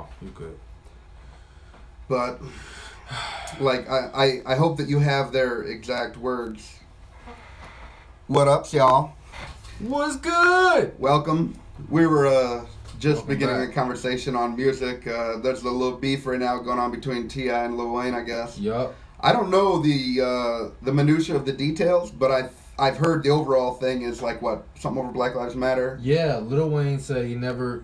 No, you good. But, like, I hope that you have their exact words. What up, y'all? What's good? Welcome. We were just beginning back. a conversation on music. There's a little beef right now going on between T.I. and Lil Wayne, I guess. Yup. I don't know the minutia of the details, but I've heard the overall thing is like what, something over Black Lives Matter. Yeah, Lil Wayne said he never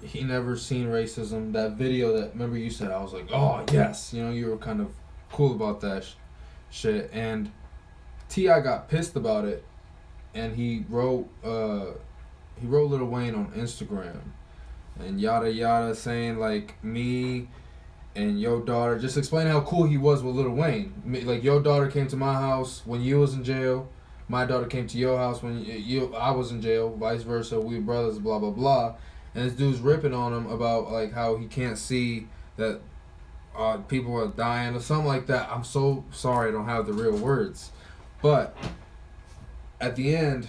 seen racism. That video that remember you said, I was like, oh yes, you know, you were kind of cool about that shit. And T.I. got pissed about it, and he wrote Lil Wayne on Instagram, and yada yada, saying like me and your daughter, just explain how cool he was with Lil Wayne. Like, your daughter came to my house when you was in jail. My daughter came to your house when I was in jail. Vice versa. We brothers. Blah blah blah. And this dude's ripping on him about like how he can't see that people are dying or something like that. I'm so sorry I don't have the real words, but at the end,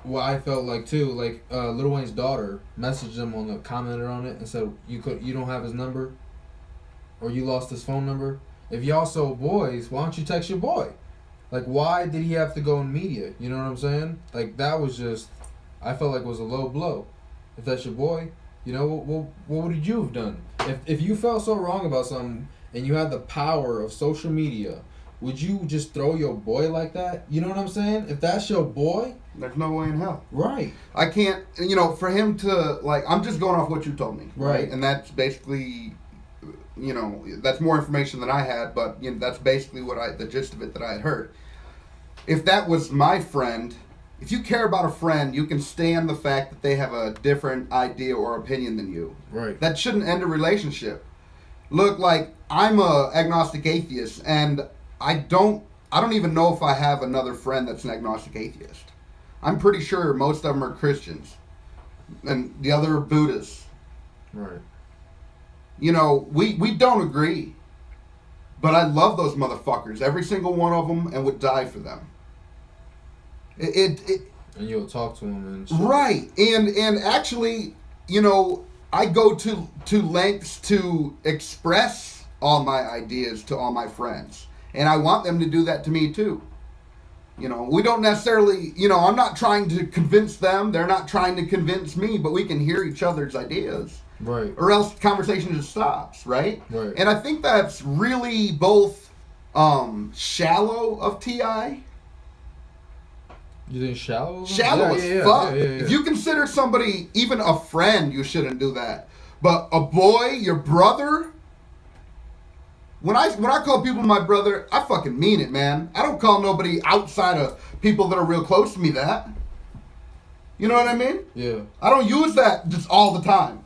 what I felt like too, like Lil Wayne's daughter messaged him on the commented on it and said, you don't have his number, or you lost his phone number. If y'all so boys, why don't you text your boy? Like, why did he have to go in media? You know what I'm saying? Like, that was just, I felt like it was a low blow. If that's your boy, you know, what would you have done? If you felt so wrong about something and you had the power of social media, would you just throw your boy like that? You know what I'm saying? If that's your boy, there's no way in hell. Right. I can't, you know, for him to, like, I'm just going off what you told me. Right. And that's basically, you know, that's more information than I had, but, you know, that's basically the gist of it that I had heard. If that was my friend, if you care about a friend, you can stand the fact that they have a different idea or opinion than you. Right. That shouldn't end a relationship. Look, like, I'm a agnostic atheist, and I don't even know if I have another friend that's an agnostic atheist. I'm pretty sure most of them are Christians. And the other are Buddhists. Right. You know, we don't agree. But I love those motherfuckers, every single one of them, and would die for them. And you'll talk to them and shit. Right. And actually, you know, I go to lengths to express all my ideas to all my friends. And I want them to do that to me too. You know, we don't necessarily, you know, I'm not trying to convince them. They're not trying to convince me, but we can hear each other's ideas. Right. Or else conversation just stops, right? Right. And I think that's really both shallow of T.I. You think shallow? Shallow as fuck. Yeah. If you consider somebody even a friend, you shouldn't do that. But a boy, your brother... When I call people my brother, I fucking mean it, man. I don't call nobody outside of people that are real close to me that. You know what I mean? Yeah. I don't use that just all the time.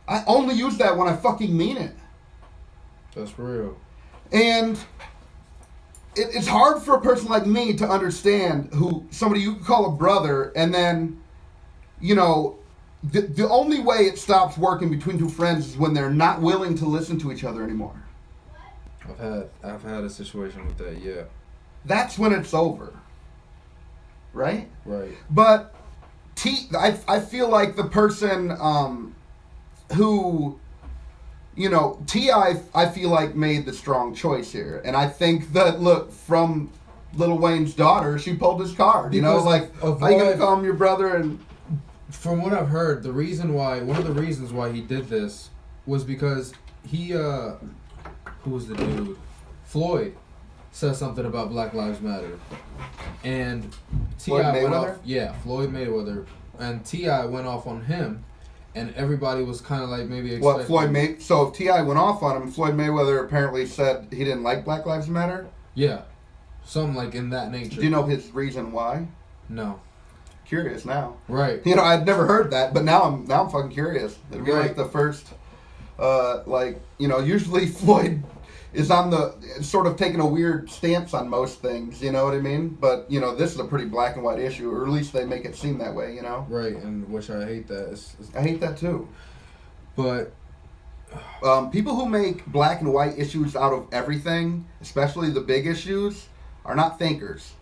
I only use that when I fucking mean it. That's real. And it's hard for a person like me to understand who somebody you can call a brother, and then, you know, the only way it stops working between two friends is when they're not willing to listen to each other anymore. I've had a situation with that, yeah. That's when it's over. Right? Right. But I feel like the person who, you know, T.I. I feel like made the strong choice here. And I think that, look, from Lil Wayne's daughter, she pulled his card. You know, like, how you going to call him your brother? And from what I've heard, one of the reasons why he did this was because he, who was the dude? Floyd said something about Black Lives Matter. And T.I. went off. Yeah, Floyd Mayweather. And T.I. went off on him. And everybody was kind of like maybe expecting... So if T.I. went off on him, Floyd Mayweather apparently said he didn't like Black Lives Matter? Yeah. Something like in that nature. Do you know his reason why? No. Curious now. Right. You know, I'd never heard that, but now I'm fucking curious. It'd be like the first, like, you know, usually Floyd is on the, sort of taking a weird stance on most things, you know what I mean? But, you know, this is a pretty black and white issue, or at least they make it seem that way, you know? Right, and which I hate that. I hate that too. But people who make black and white issues out of everything, especially the big issues, are not thinkers.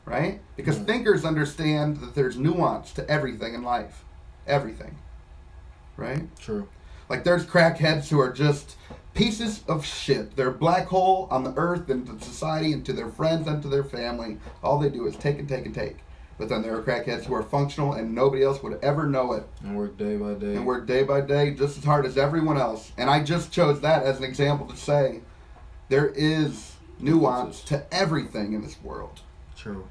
Right? Because thinkers understand that there's nuance to everything in life. Everything. right? True. Like, there's crackheads who are just pieces of shit. They're a black hole on the earth and to society and to their friends and to their family. All they do is take and take and take. But then there are crackheads who are functional and nobody else would ever know it. And work day by day. And work day by day just as hard as everyone else. And I just chose that as an example to say there is nuance to everything in this world. True.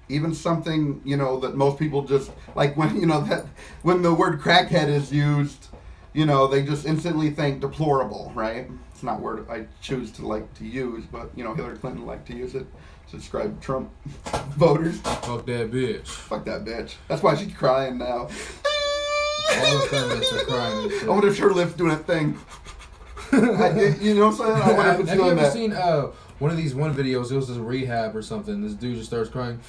Even something, you know, that most people just, like when, you know, that when the word crackhead is used, you know, they just instantly think deplorable, right? It's not a word I choose to like to use, but, you know, Hillary Clinton liked to use it to describe Trump voters. Fuck that bitch. Fuck that bitch. That's why she's crying now. All the feminists are crying and shit. I wonder if her lips doing that thing. You know what I'm saying? I wonder if it's Have doing you ever that. seen one of these videos? It was just rehab or something. This dude just starts crying.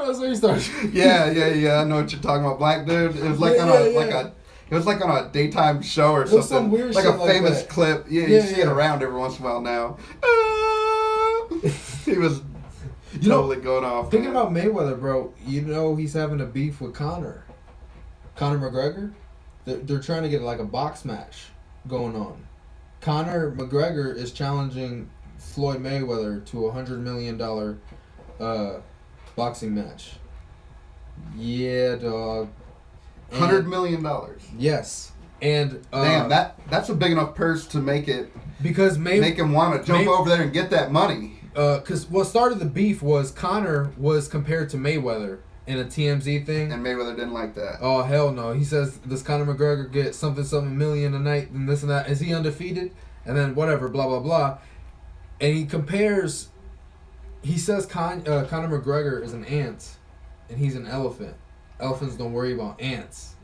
That's what he starts. Yeah. I know what you're talking about, black dude. It was like it was like on a daytime show or something. Some weird like shit a famous like clip. Yeah, you see it around every once in a while now. He was totally going off. Thinking about Mayweather, bro. You know he's having a beef with Conor McGregor. They're trying to get like a box match going on. Conor McGregor is challenging Floyd Mayweather to a $100 million boxing match. Yeah, dog. $100 million. Yes, and damn, that's a big enough purse to make it because make him want to jump over there and get that money. Because what started the beef was Conor was compared to Mayweather in a TMZ thing, and Mayweather didn't like that. Oh hell no! He says, "Does Conor McGregor get something million a night and this and that? Is he undefeated?" And then whatever, blah blah blah, and he compares. He says Conor McGregor is an ant, and he's an elephant. Elephants don't worry about ants.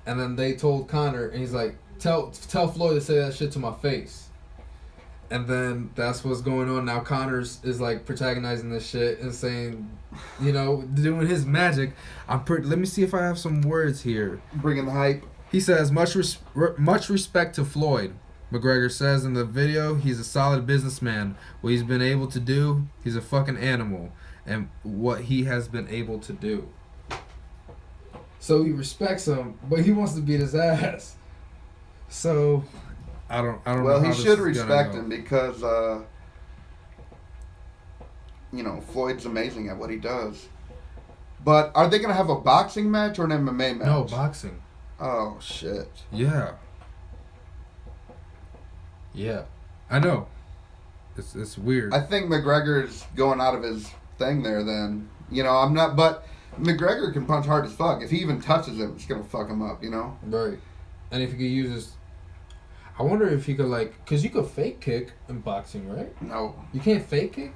And then they told Conor, and he's like, "Tell Floyd to say that shit to my face." And then that's what's going on now. Connor's is like protagonizing this shit and saying, you know, doing his magic. Let me see if I have some words here. Bringing the hype. He says, much respect to Floyd. McGregor says in the video, he's a solid businessman. What he's been able to do, he's a fucking animal. And what he has been able to do. So he respects him, but he wants to beat his ass. So I don't know. Well, how he this should is respect gonna him because, you know, Floyd's amazing at what he does. But are they going to have a boxing match or an MMA match? No, boxing. Oh, shit. Yeah. Yeah. I know. It's weird. I think McGregor's going out of his thing there then. You know, I'm not, but McGregor can punch hard as fuck. If he even touches him, it's going to fuck him up, you know? Right. And if he could use his... I wonder if he could, like... Because you could fake kick in boxing, right? No. You can't fake kick?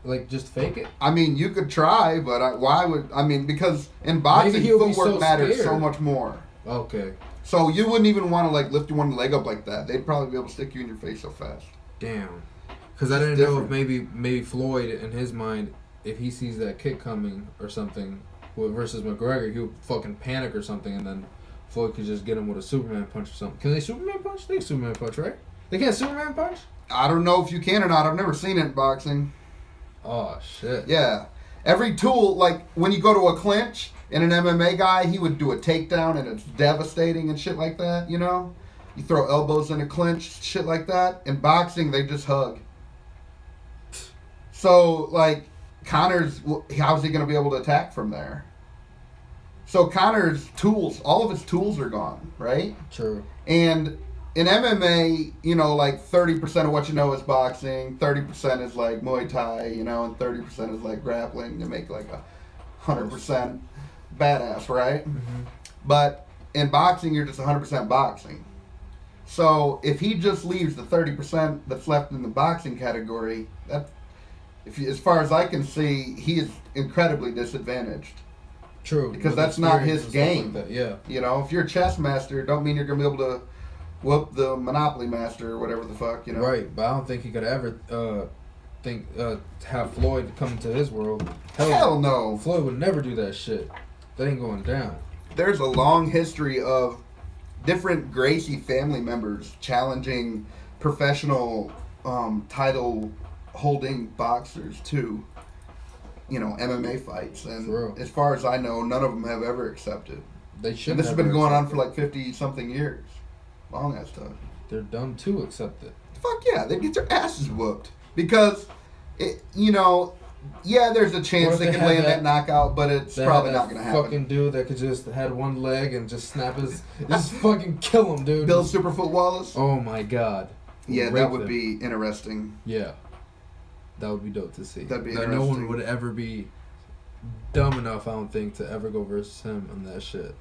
Like, just fake it? I mean, you could try, but why would... I mean, because in boxing, footwork matters so much more. Okay. So you wouldn't even want to, like, lift your one leg up like that. They'd probably be able to stick you in your face so fast. Damn. Because I didn't know if maybe Floyd, in his mind, if he sees that kick coming or something versus McGregor, he would fucking panic or something, and then Floyd could just get him with a Superman punch or something. Can they Superman punch? They Superman punch, right? They can't Superman punch? I don't know if you can or not. I've never seen it in boxing. Oh, shit. Yeah. Every tool, like, when you go to a clinch, and an MMA guy, he would do a takedown, and it's devastating and shit like that, you know? You throw elbows in a clinch, shit like that. In boxing, they just hug. So, like, Connor's, how's he going to be able to attack from there? So Connor's tools, all of his tools are gone, right? True. And in MMA, you know, like 30% of what you know is boxing, 30% is like Muay Thai, you know, and 30% is like grappling to make like 100% badass, right? Mm-hmm. But in boxing, you're just 100% boxing. So if he just leaves the 30% that's left in the boxing category, that, as far as I can see, he is incredibly disadvantaged. True. Because that's not his game. Like that. Yeah. You know, if you're a chess master, don't mean you're going to be able to whoop the Monopoly master or whatever the fuck, you know. Right, but I don't think he could ever have Floyd come to his world. Hell no. Floyd would never do that shit. That ain't going down. There's a long history of different Gracie family members challenging professional title holding boxers too. MMA fights, and For real. as far as I know, none of them have ever accepted. They should. And this has been going on for like 50-something years. Long ass time. They're dumb to accept it. Fuck yeah, they get their asses whooped because, there's a chance they can land that knockout, but it's probably not gonna happen. Fucking dude that could just had one leg and just snap just fucking kill him, dude. Bill Superfoot Wallace. Oh my god. Yeah, that would be interesting. Yeah, that would be dope to see. That'd be that interesting. No one would ever be dumb enough, I don't think, to ever go versus him on that shit.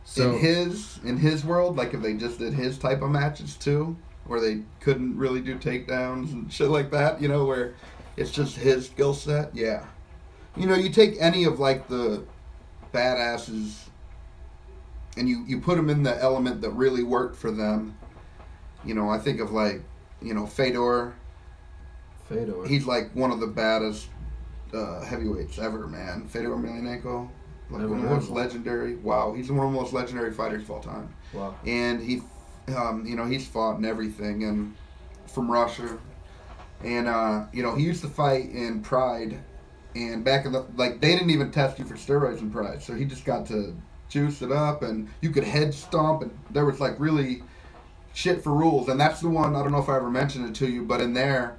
So in his world, like if they just did his type of matches too, where they couldn't really do takedowns and shit like that, where it's just his skill set. Yeah, you take any of like the badasses, and you put them in the element that really worked for them. I think of like, Fedor. Fedor. He's like one of the baddest heavyweights ever, man. Fedor Emelianenko. Like one of the most legendary. Wow, he's one of the most legendary fighters of all time. Wow. And he, he's fought in everything, and from Russia, and he used to fight in Pride, and back in they didn't even test you for steroids in Pride, so he just got to juice it up, and you could head stomp, and there was like really shit for rules, and that's the one. I don't know if I ever mentioned it to you, but in there.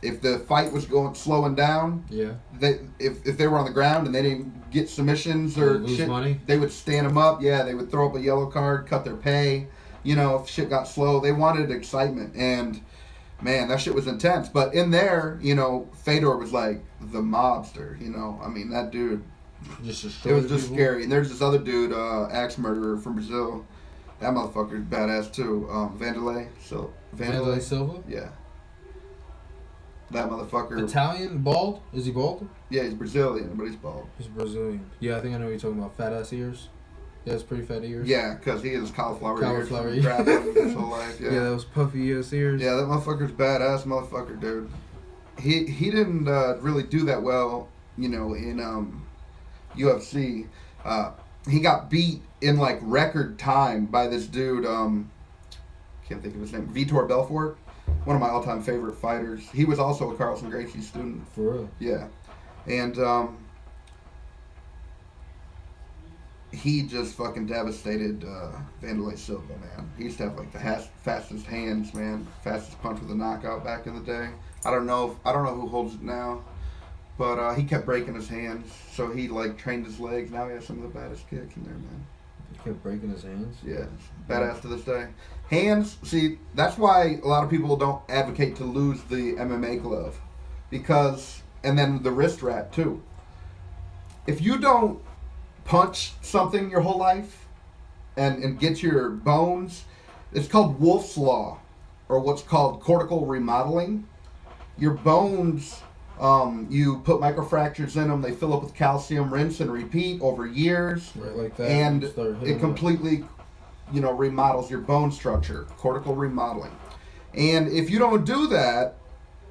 If the fight was slowing down, if they were on the ground and they didn't get submissions or shit, money? They would stand them up. Yeah, they would throw up a yellow card, cut their pay. If shit got slow, they wanted excitement, and man, that shit was intense. But in there, Fedor was like the mobster. I mean, that dude. It was just scary. And there's this other dude, axe murderer from Brazil. That motherfucker's badass too. Vanderlei Silva. Yeah. That motherfucker. Italian, bald? Is he bald? Yeah, he's Brazilian, but he's bald. He's Brazilian. Yeah, I think I know what you're talking about. Fat ass ears. He has pretty fat ears. Yeah, because he has cauliflower ears. Ears. His whole life. Yeah, those puffy ass ears. Yeah, that motherfucker's badass motherfucker, dude. He didn't really do that well, in UFC. He got beat in like record time by this dude. Can't think of his name. Vitor Belfort. One of my all-time favorite fighters. He was also a Carlson Gracie student. For real? Yeah. And he just fucking devastated Vanderlei Silva, man. He used to have like the fastest hands, man. Fastest punch with a knockout back in the day. I don't know who holds it now. But he kept breaking his hands. So he like trained his legs. Now he has some of the baddest kicks in there, man. He kept breaking his hands? Yeah. Badass to this day. Hands, see, that's why a lot of people don't advocate to lose the MMA glove. And then the wrist wrap, too. If you don't punch something your whole life and get your bones, it's called Wolf's Law, or what's called cortical remodeling. Your bones, you put microfractures in them, they fill up with calcium, rinse and repeat over years. Right, like that. And it completely... remodels your bone structure, cortical remodeling. And if you don't do that,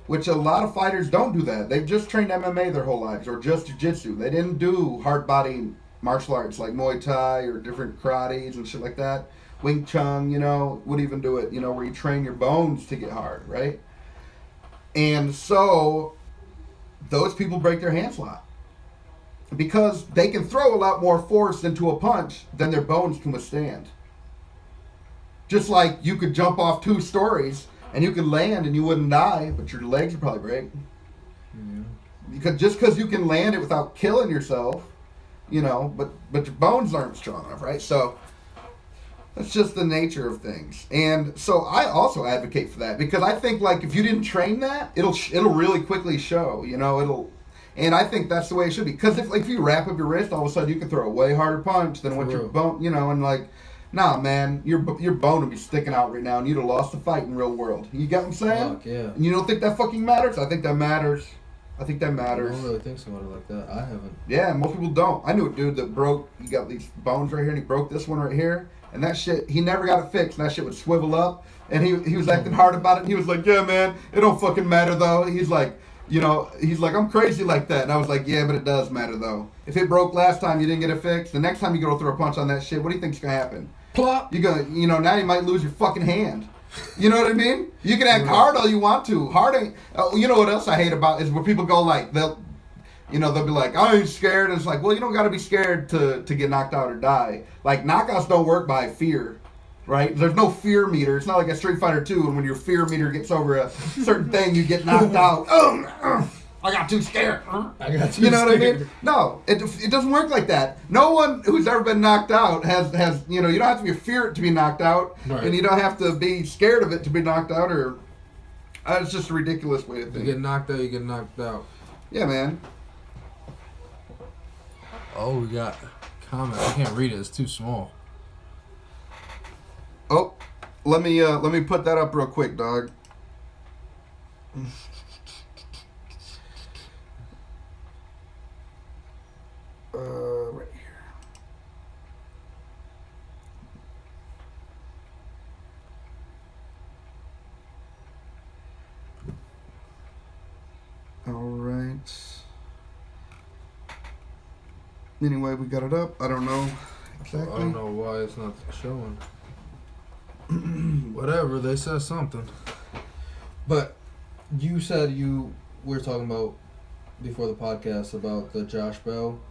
which a lot of fighters don't do that, they've just trained MMA their whole lives, or just jiu-jitsu. They didn't do hard body martial arts like Muay Thai or different karates and shit like that. Wing Chun, would even do it, where you train your bones to get hard, right? And so, those people break their hands a lot. Because they can throw a lot more force into a punch than their bones can withstand. Just like you could jump off 2 stories and you could land and you wouldn't die, but your legs would probably break. Yeah. Because you can land it without killing yourself, but your bones aren't strong enough, right? So that's just the nature of things. And so I also advocate for that because I think like if you didn't train that, it'll really quickly show, and I think that's the way it should be. Because if you wrap up your wrist, all of a sudden you can throw a way harder punch than what your bone, and like. Nah, man, your bone would be sticking out right now, and you'd have lost the fight in real world. You get what I'm saying? Fuck, yeah. And you don't think that fucking matters? I think that matters. I don't really think about it like that. I haven't. Yeah, most people don't. I knew a dude that broke, he got these bones right here, and he broke this one right here, and that shit, he never got it fixed, and that shit would swivel up, and he was acting hard about it, and he was like, yeah, man, it don't fucking matter, though. He's like, I'm crazy like that. And I was like, yeah, but it does matter, though. If it broke last time, you didn't get it fixed, the next time you go throw a punch on that shit, what do you think's going to happen? Plop. You're going to, now you might lose your fucking hand. You know what I mean? You can act hard all you want to. Hard ain't. You know what else I hate about is where people go like they'll be like, I ain't scared. And it's like, well, you don't got to be scared to get knocked out or die. Like knockouts don't work by fear, right? There's no fear meter. It's not like a Street Fighter 2, and when your fear meter gets over a certain thing, you get knocked out. I got too scared. I got too You know scared. what I mean? No, it doesn't work like that. No one who's ever been knocked out has you don't have to be feared to be knocked out, and you don't have to be scared of it to be knocked out. Or it's just a ridiculous way to think. You get knocked out, you get knocked out. Yeah, man. Oh, we got comments. I can't read it. It's too small. Oh, let me put that up real quick, dog. Right here. All right. Anyway, we got it up. I don't know exactly. I don't know why it's not showing. Whatever, they said something. But you said we were talking about before the podcast about the Josh Bell.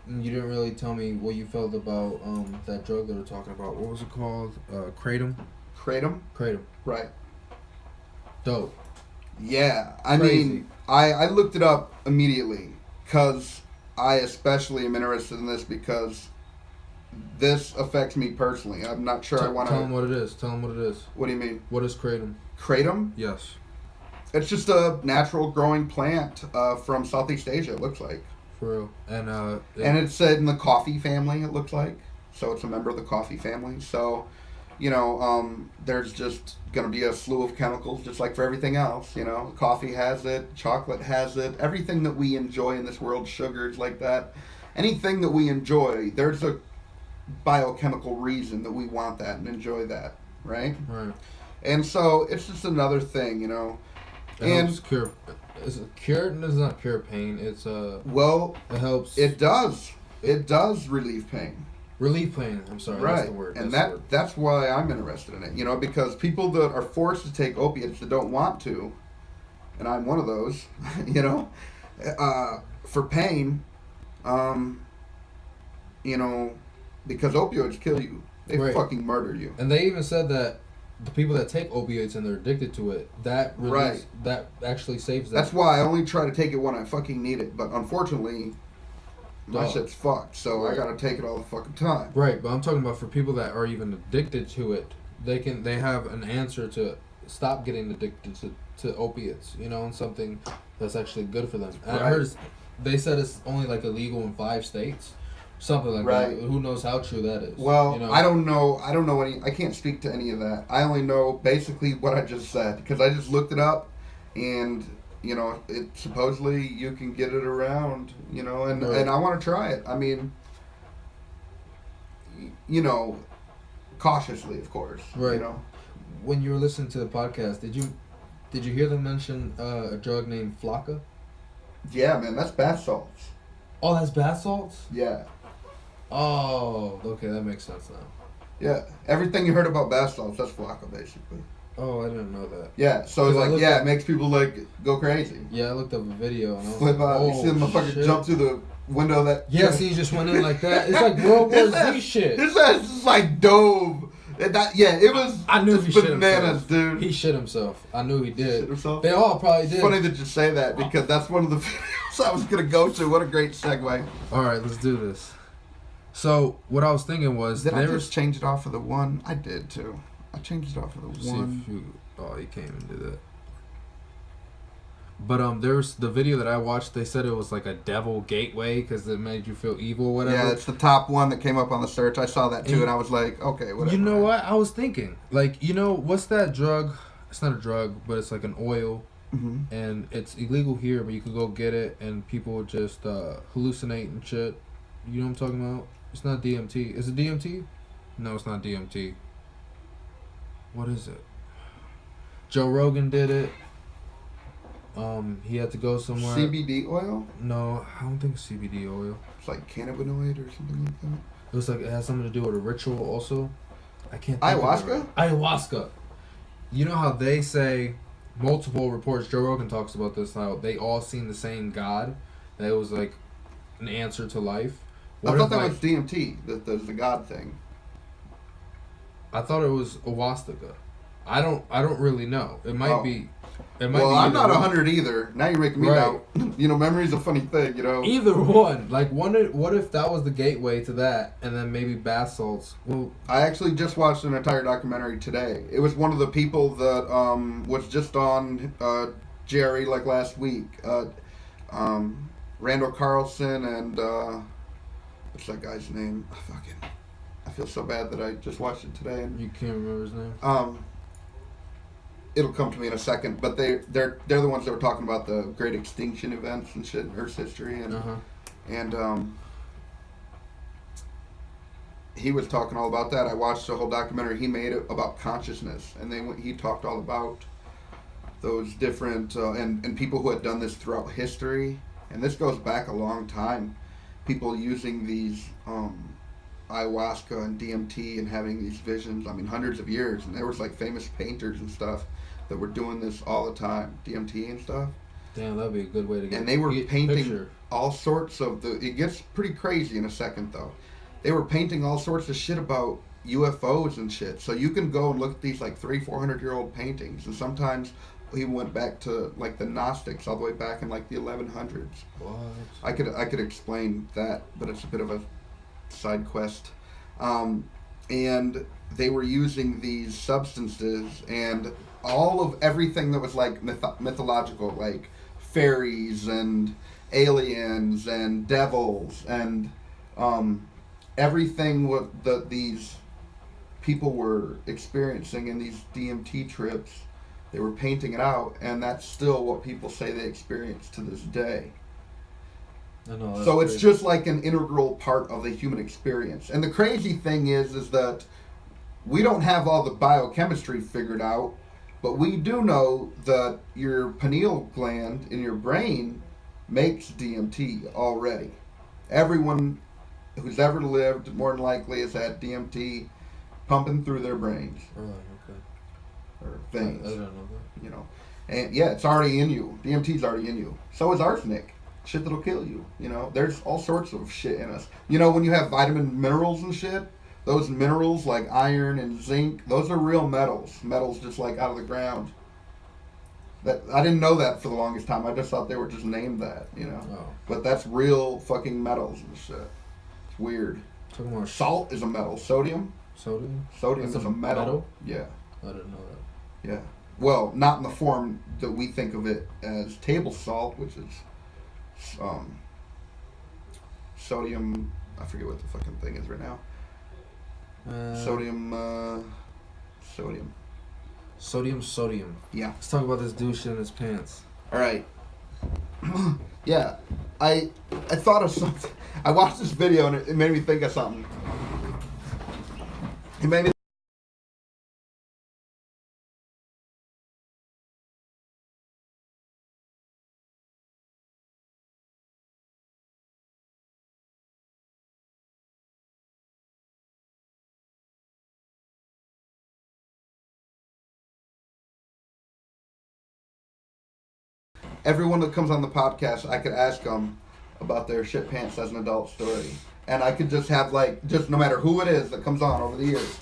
And you didn't really tell me what you felt about that drug they were talking about. What was it called? Kratom? Kratom? Kratom. Right. Dope. Yeah. I Crazy. mean, I looked it up immediately because I especially am interested in this because this affects me personally. I'm not sure I want to... Tell them what it is. Tell them what it is. What do you mean? What is Kratom? Kratom? Yes. It's just a natural growing plant from Southeast Asia, it looks like. For real. And it's in the coffee family, it looks like. So it's a member of the coffee family. So, there's just going to be a slew of chemicals, just like for everything else. Coffee has it, chocolate has it, everything that we enjoy in this world, sugars like that. Anything that we enjoy, there's a biochemical reason that we want that and enjoy that, right? Right. And so it's just another thing, It helps cure. Is it cure? It does not cure pain. It's well, it helps. It does. It does relieve pain. Relieve pain. I'm sorry. Right. That's the word. And that's that's why I'm interested in it. Because people that are forced to take opiates that don't want to, and I'm one of those. For pain, because opioids kill you. They fucking murder you. And they even said that the people that take opioids and they're addicted to it, that actually saves them. That's why I only try to take it when I fucking need it. But unfortunately, my shit's fucked. So I gotta take it all the fucking time. Right, but I'm talking about for people that are even addicted to it, they have an answer to stop getting addicted to opiates, and something that's actually good for them. And I heard they said it's only like illegal in 5 states. Something like that. Who knows how true that is? Well, I don't know any. I can't speak to any of that. I only know basically what I just said because I just looked it up, and it supposedly you can get it around. And I want to try it. I mean, cautiously, of course. Right. When you were listening to the podcast, did you hear them mention a drug named Flocka? Yeah, man, that's bath salts. Oh, that's bath salts? Yeah. Oh, okay, that makes sense now. Yeah, everything you heard about bath salts, that's Flocka, basically. Oh, I didn't know that. Yeah, so it's like, it makes people go crazy. Yeah, I looked up a video and I was flip out. Oh, you see the motherfucker jump through the window that. Yeah, see, he just went in like that. It's like World War Z shit. His ass is like dove. It was. I knew he shit bananas, himself. Dude. He shit himself. I knew he did. Shit himself? They all probably did. It's funny that you say that because that's one of the videos I was gonna go to. What a great segue. All right, let's do this. So what I was thinking was, did I just change it off of the one? I did too. I changed it off of the one. See if you came and did that. But there's the video that I watched. They said it was like a devil gateway because it made you feel evil, or whatever. Yeah, it's the top one that came up on the search. I saw that too, and I was like, okay, whatever. You know what? I was thinking, like, what's that drug? It's not a drug, but it's like an oil, and it's illegal here, but you could go get it, and people would just hallucinate and shit. You know what I'm talking about? It's not DMT. Is it DMT? No, it's not DMT. What is it? Joe Rogan did it. He had to go somewhere. CBD oil? No, I don't think it's CBD oil. It's like cannabinoid or something like that. It was like it has something to do with a ritual also. I can't think ayahuasca? Ayahuasca. You know how they say multiple reports, Joe Rogan talks about this, how they all seen the same God, that it was like an answer to life. I thought that was DMT, that was the God thing. I thought it was Awastika. I don't really know. It might be. It might well, be I'm not one. 100 either. Now you're making me doubt. You know, memory's a funny thing, you know. Either one. Like, what if that was the gateway to that, and then maybe bath salts? Well, I actually just watched an entire documentary today. It was one of the people that was just on Jerry like last week. Randall Carlson and what's that guy's name? I feel so bad that I just watched it today. And, you can't remember his name. It'll come to me in a second. But they're the ones that were talking about the great extinction events and shit in Earth's history and he was talking all about that. I watched a whole documentary he made about consciousness, and he talked all about those different and people who had done this throughout history, and this goes back a long time. People using these ayahuasca and DMT and having these visions. I mean, hundreds of years, and there was like famous painters and stuff that were doing this all the time, DMT and stuff. Damn, that'd be a good way to get. And they were painting picture. All sorts of It gets pretty crazy in a second, though. They were painting all sorts of shit about UFOs and shit. So you can go and look at these like 300-400-year-old paintings, and sometimes he went back to like the Gnostics all the way back in like the 1100s. What? I could explain that, but it's a bit of a side quest. And they were using these substances and all of everything that was like mythological, like fairies and aliens and devils and everything that these people were experiencing in these DMT trips. They were painting it out, and that's still what people say they experience to this day. I know, so it's just like an integral part of the human experience. And the crazy thing is that we don't have all the biochemistry figured out, but we do know that your pineal gland in your brain makes DMT already. Everyone who's ever lived, more than likely, has had DMT pumping through their brains. Oh, okay. Or veins. I don't know that. You know. And yeah, it's already in you. DMT's already in you. So is arsenic. Shit that'll kill you. You know, there's all sorts of shit in us. You know, when you have vitamin minerals and shit, those minerals like iron and zinc, those are real metals. Metals just like out of the ground. That I didn't know that for the longest time. I just thought they were just named that, you know. Oh. But that's real fucking metals and shit. It's weird. Talking about salt is a metal. Sodium? Sodium Sodium is a metal. Yeah. I didn't know that. Yeah. Well, not in the form that we think of it as table salt, which is sodium. I forget what the fucking thing is right now. Sodium. Sodium. Yeah. Let's talk about this douche in his pants. All right. Yeah. I thought of something. I watched this video and it made me think of something. It made me. Everyone that comes on the podcast, I could ask them about their shit pants as an adult story. And I could just have just no matter who it is that comes on over the years,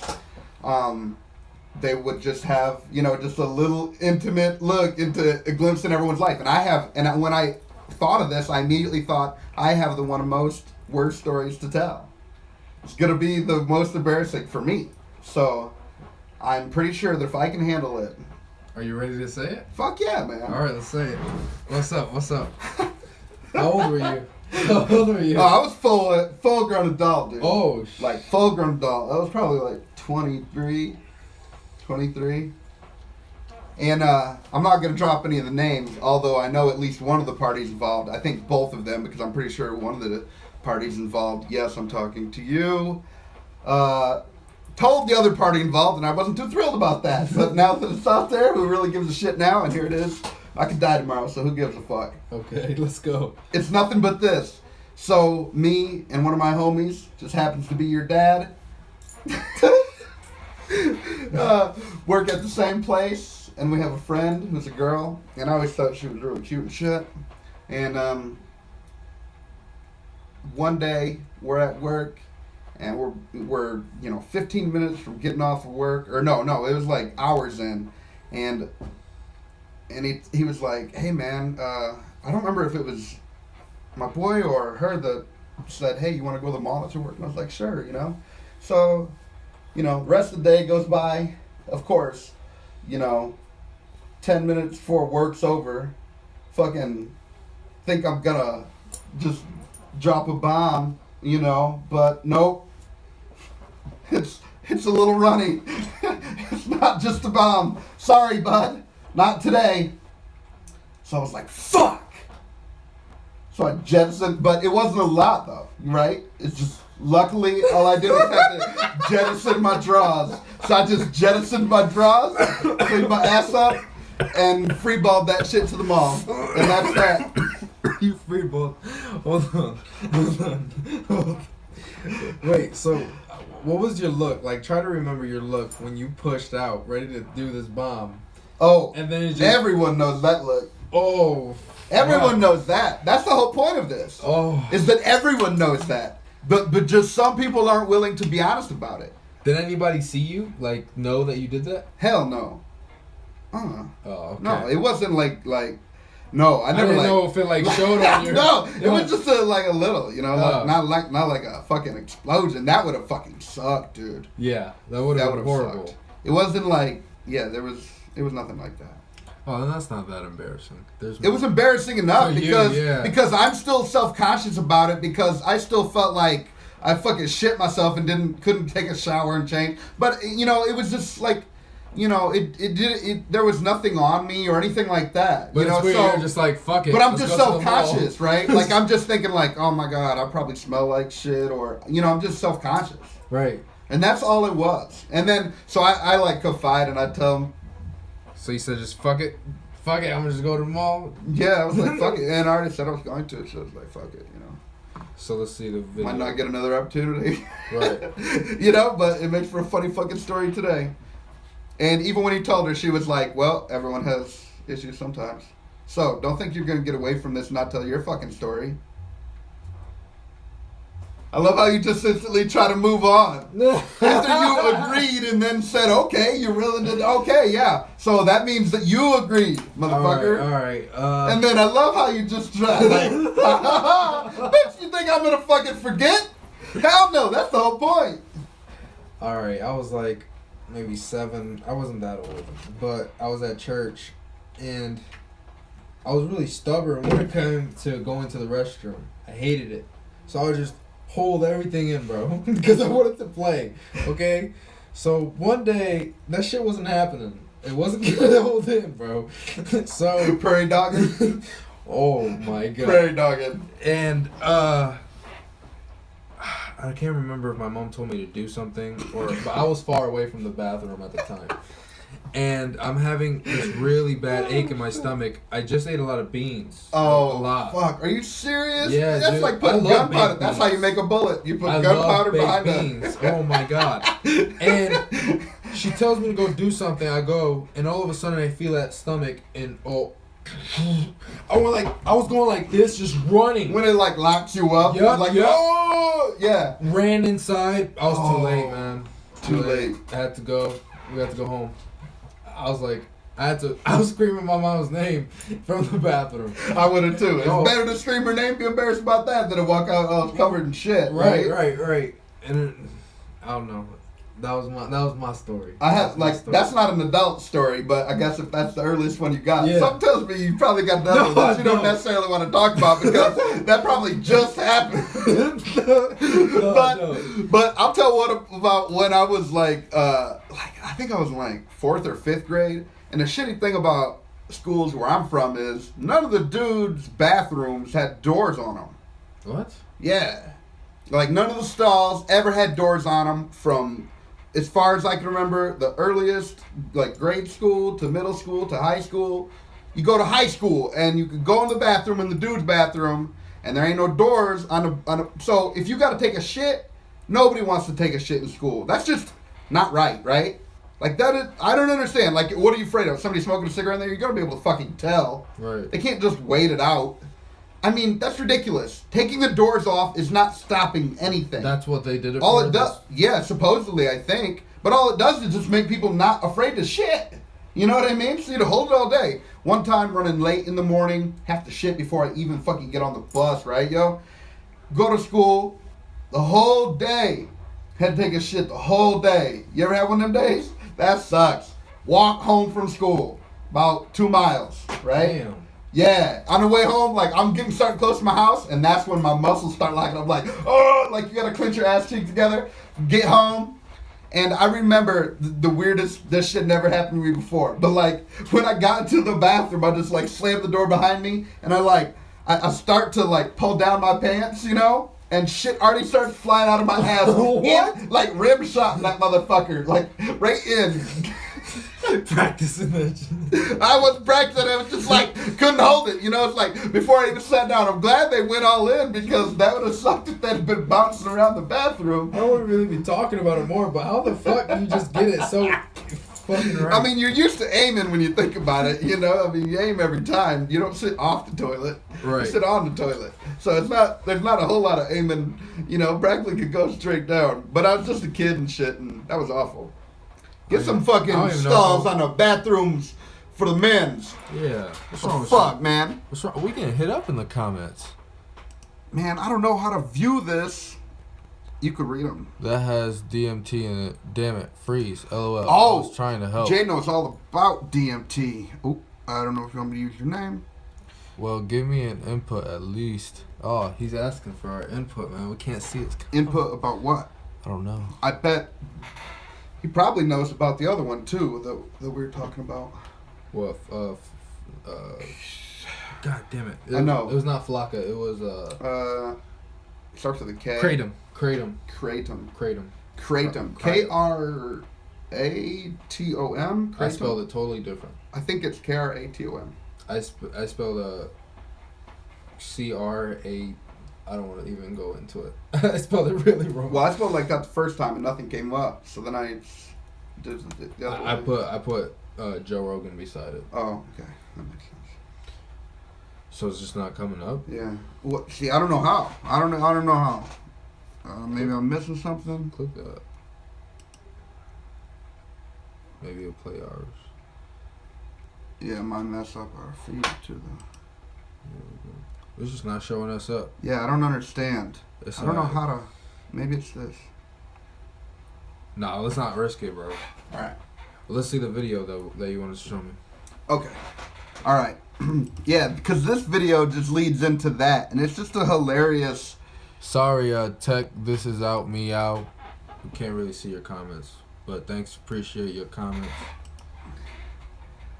they would just have, just a little intimate look into a glimpse in everyone's life. And when I thought of this, I immediately thought, I have the one of most worst stories to tell. It's going to be the most embarrassing for me. So I'm pretty sure that if I can handle it. Are you ready to say it? Fuck yeah, man. All right, let's say it. What's up? How old were you? Oh, I was full grown adult, dude. Oh, like full grown adult. I was probably like 23. And I'm not going to drop any of the names, although I know at least one of the parties involved. I think both of them, because I'm pretty sure one of the parties involved, yes, I'm talking to you, told the other party involved, and I wasn't too thrilled about that. But now that it's out there, who really gives a shit now? And here it is. I could die tomorrow, so who gives a fuck? Okay, let's go. It's nothing but this. So, me and one of my homies just happens to be your dad. work at the same place, and we have a friend who's a girl, and I always thought she was really cute and shit. And one day we're at work, and we're 15 minutes from getting off of work, or no, it was like hours in, and he was like, "Hey man, I don't remember if it was my boy or her that said, hey, you want to go to the mall after work?" And I was like, sure, So, rest of the day goes by. Of course, 10 minutes before work's over, fucking think I'm gonna just drop a bomb, but nope. It's a little runny. It's not just a bomb. Sorry, bud. Not today. So I was like, fuck. So I jettisoned, but it wasn't a lot though, right? It's just, luckily, all I did was have to jettison my drawers. So I just jettisoned my drawers, cleaned my ass up, and freeballed that shit to the mall. And that's that. You freeballed. Hold on. Wait, so what was your look? Like, try to remember your look when you pushed out, ready to do this bomb. Oh, and then everyone knows that look. Oh. Everyone knows that. That's the whole point of this. Oh. Is that everyone knows that. But just some people aren't willing to be honest about it. Did anybody see you? Like, know that you did that? Hell no. Oh, okay. No, it wasn't like no, I never didn't know if it showed on your... No, it was just a little, not like a fucking explosion. That would have fucking sucked, dude. Yeah, that would have been horrible. Sucked. It wasn't it was nothing like that. Oh, then that's not that embarrassing. It was embarrassing enough because I'm still self-conscious about it because I still felt like I fucking shit myself and couldn't take a shower and change. But it was just like, there was nothing on me or anything like that. But so you're just like, fuck it. But I'm just self-conscious, right? Like I'm just thinking like, oh my god, I probably smell like shit, or I'm just self-conscious. Right. And that's all it was. And then so I like confide and I tell him. So you said just fuck it, I'm gonna just go to the mall. Yeah, I was like fuck it, and I already said I was going to, so I was like fuck it, So let's see the video. Might not get another opportunity. Right. But it makes for a funny fucking story today. And even when he told her, she was like, well, everyone has issues sometimes. So don't think you're gonna get away from this and not tell your fucking story. I love how you just instantly try to move on. After you agreed and then said, okay, you're willing to, okay, yeah. So that means that you agreed, motherfucker. All right. And then I love how you just try, like, bitch, you think I'm going to fucking forget? Hell no, that's the whole point. All right, I was like maybe 7. I wasn't that old, but I was at church, and I was really stubborn when it came to going to the restroom. I hated it. So I would just hold everything in, bro, because I wanted to play, okay? So one day, that shit wasn't happening. It wasn't gonna hold in, bro. So prairie dogging. Oh my god. Prairie dogging. And I can't remember if my mom told me to do something but I was far away from the bathroom at the time. And I'm having this really bad ache in my stomach. I just ate a lot of beans. Oh, a lot. Fuck. Are you serious? Yeah, that's dude. like putting gunpowder. That's how you make a bullet. You put gunpowder behind beans. Oh my god. And she tells me to go do something. I go, and all of a sudden I feel that stomach, and I was going like this, just running. When it like locks you up. Yep, like, yep. oh, yeah. Ran inside. I was too late, man. Too late. I had to go. We had to go home. I was like, I was screaming my mom's name from the bathroom. I would have too. It's better to scream her name, be embarrassed about that, than to walk out covered in shit. Right. And I don't know. That was my story. I have that's not an adult story, but I guess if that's the earliest one you got, yeah. Something tells me you probably got another one that you don't necessarily want to talk about because that probably just happened. But I'll tell about when I was like I think I was in like 4th or 5th grade, and the shitty thing about schools where I'm from is none of the dudes' bathrooms had doors on them. What? Yeah, like none of the stalls ever had doors on them from. As far as I can remember, the earliest, like grade school to middle school to high school, you go to high school and you can go in the bathroom, in the dude's bathroom, and there ain't no doors on a. So if you got to take a shit, nobody wants to take a shit in school. That's just not right? Like Like that is, I don't understand. Like, what are you afraid of? Somebody smoking a cigarette in there? You're gonna be able to fucking tell. Right. They can't just wait it out. I mean, that's ridiculous. Taking the doors off is not stopping anything. That's what they did it all for? it does, yeah, supposedly, I think. But all it does is just make people not afraid to shit. You know what I mean? So you'd hold it all day. One time running late in the morning, have to shit before I even fucking get on the bus, right, yo? Go to school the whole day. Had to take a shit the whole day. You ever have one of them days? That sucks. Walk home from school. About 2 miles, right? Damn. Yeah, on the way home, like, I'm getting starting close to my house, and that's when my muscles start locking up, like, oh, like, you gotta clench your ass cheeks together, get home, and I remember the weirdest, this shit never happened to me before, but, like, when I got into the bathroom, I just, like, slammed the door behind me, and I start to, like, pull down my pants, you know, and shit already starts flying out of my ass. What? And, like, rim shot that motherfucker, like, right in. Practicing that shit. I wasn't practicing. I was just like, couldn't hold it. You know, it's like, before I even sat down, I'm glad they went all in because that would have sucked if they'd been bouncing around the bathroom. I wouldn't really be talking about it more, but how the fuck do you just get it so fucking right? I mean, you're used to aiming when you think about it, you know? I mean, you aim every time. You don't sit off the toilet. Right. You sit on the toilet. So there's not a whole lot of aiming, you know, practically could go straight down. But I was just a kid and shit, and that was awful. Get some fucking stalls on the bathrooms for the men's. Yeah. What's wrong with Fuck, man. What's wrong? We getting hit up in the comments. Man, I don't know how to view this. You could read them. That has DMT in it. Damn it. Freeze. LOL. Oh, I was trying to help. Jay knows all about DMT. Oh, I don't know if you want me to use your name. Well, give me an input at least. Oh, he's asking for our input, man. We can't see his comment. Input about what? I don't know. I bet he probably knows about the other one too that we were talking about. What? God damn it! I know. It was not Flocka. It was Starts with a K. Kratom. Kratom. Kratom. I spelled it totally different. I think it's Kratom. I spelled CRA. I don't want to even go into it. I spelled it really wrong. Well, I spelled like that the first time and nothing came up. So then I did the other way. I put Joe Rogan beside it. Oh, okay, that makes sense. So it's just not coming up. Yeah. What? See, I don't know how. I don't know how. Maybe I'm missing something. Click that. Maybe it'll play ours. Yeah, it might mess up our feed too, though. It's just not showing us up. Yeah, I don't understand. I don't know how to. Maybe it's this. Nah, let's not risk it, bro. All right. Let's see the video though that you wanted to show me. Okay. All right. Yeah, because this video just leads into that, and it's just a hilarious. Sorry, Tech. This is out. Me out. We can't really see your comments, but thanks. Appreciate your comments.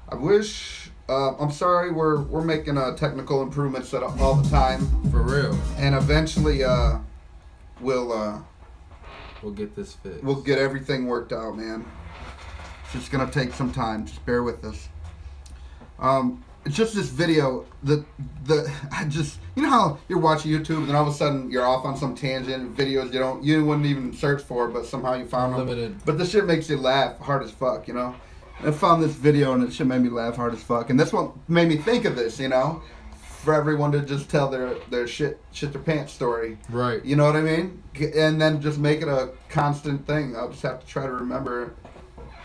I wish. I'm sorry. We're making technical improvements all the time. For real. And eventually, we'll get this fixed. We'll get everything worked out, man. It's just gonna take some time. Just bear with us. It's just this video. You know how you're watching YouTube and then all of a sudden you're off on some tangent, videos you wouldn't even search for, but somehow you found them. But this shit makes you laugh hard as fuck, you know. And I found this video and it shit made me laugh hard as fuck, and that's what made me think of this, you know, for everyone to just tell their shit their pants story. Right. You know what I mean? And then just make it a constant thing. I'll just have to try to remember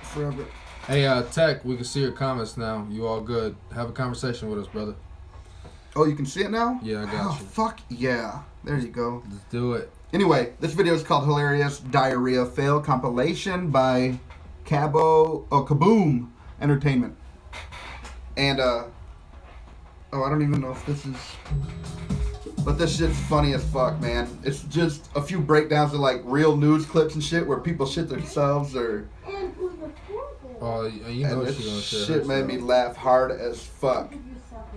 forever. Hey, Tech, we can see your comments now. You all good? Have a conversation with us, brother. Oh, you can see it now? Yeah, I got you. Fuck yeah. There you go. Let's do it. Anyway, this video is called Hilarious Diarrhea Fail Compilation by Kaboom Entertainment. And, I don't even know if this is... But this shit's funny as fuck, man. It's just a few breakdowns of, like, real news clips and shit where people shit themselves or... Oh, you know she's gonna share shit made me laugh hard as fuck.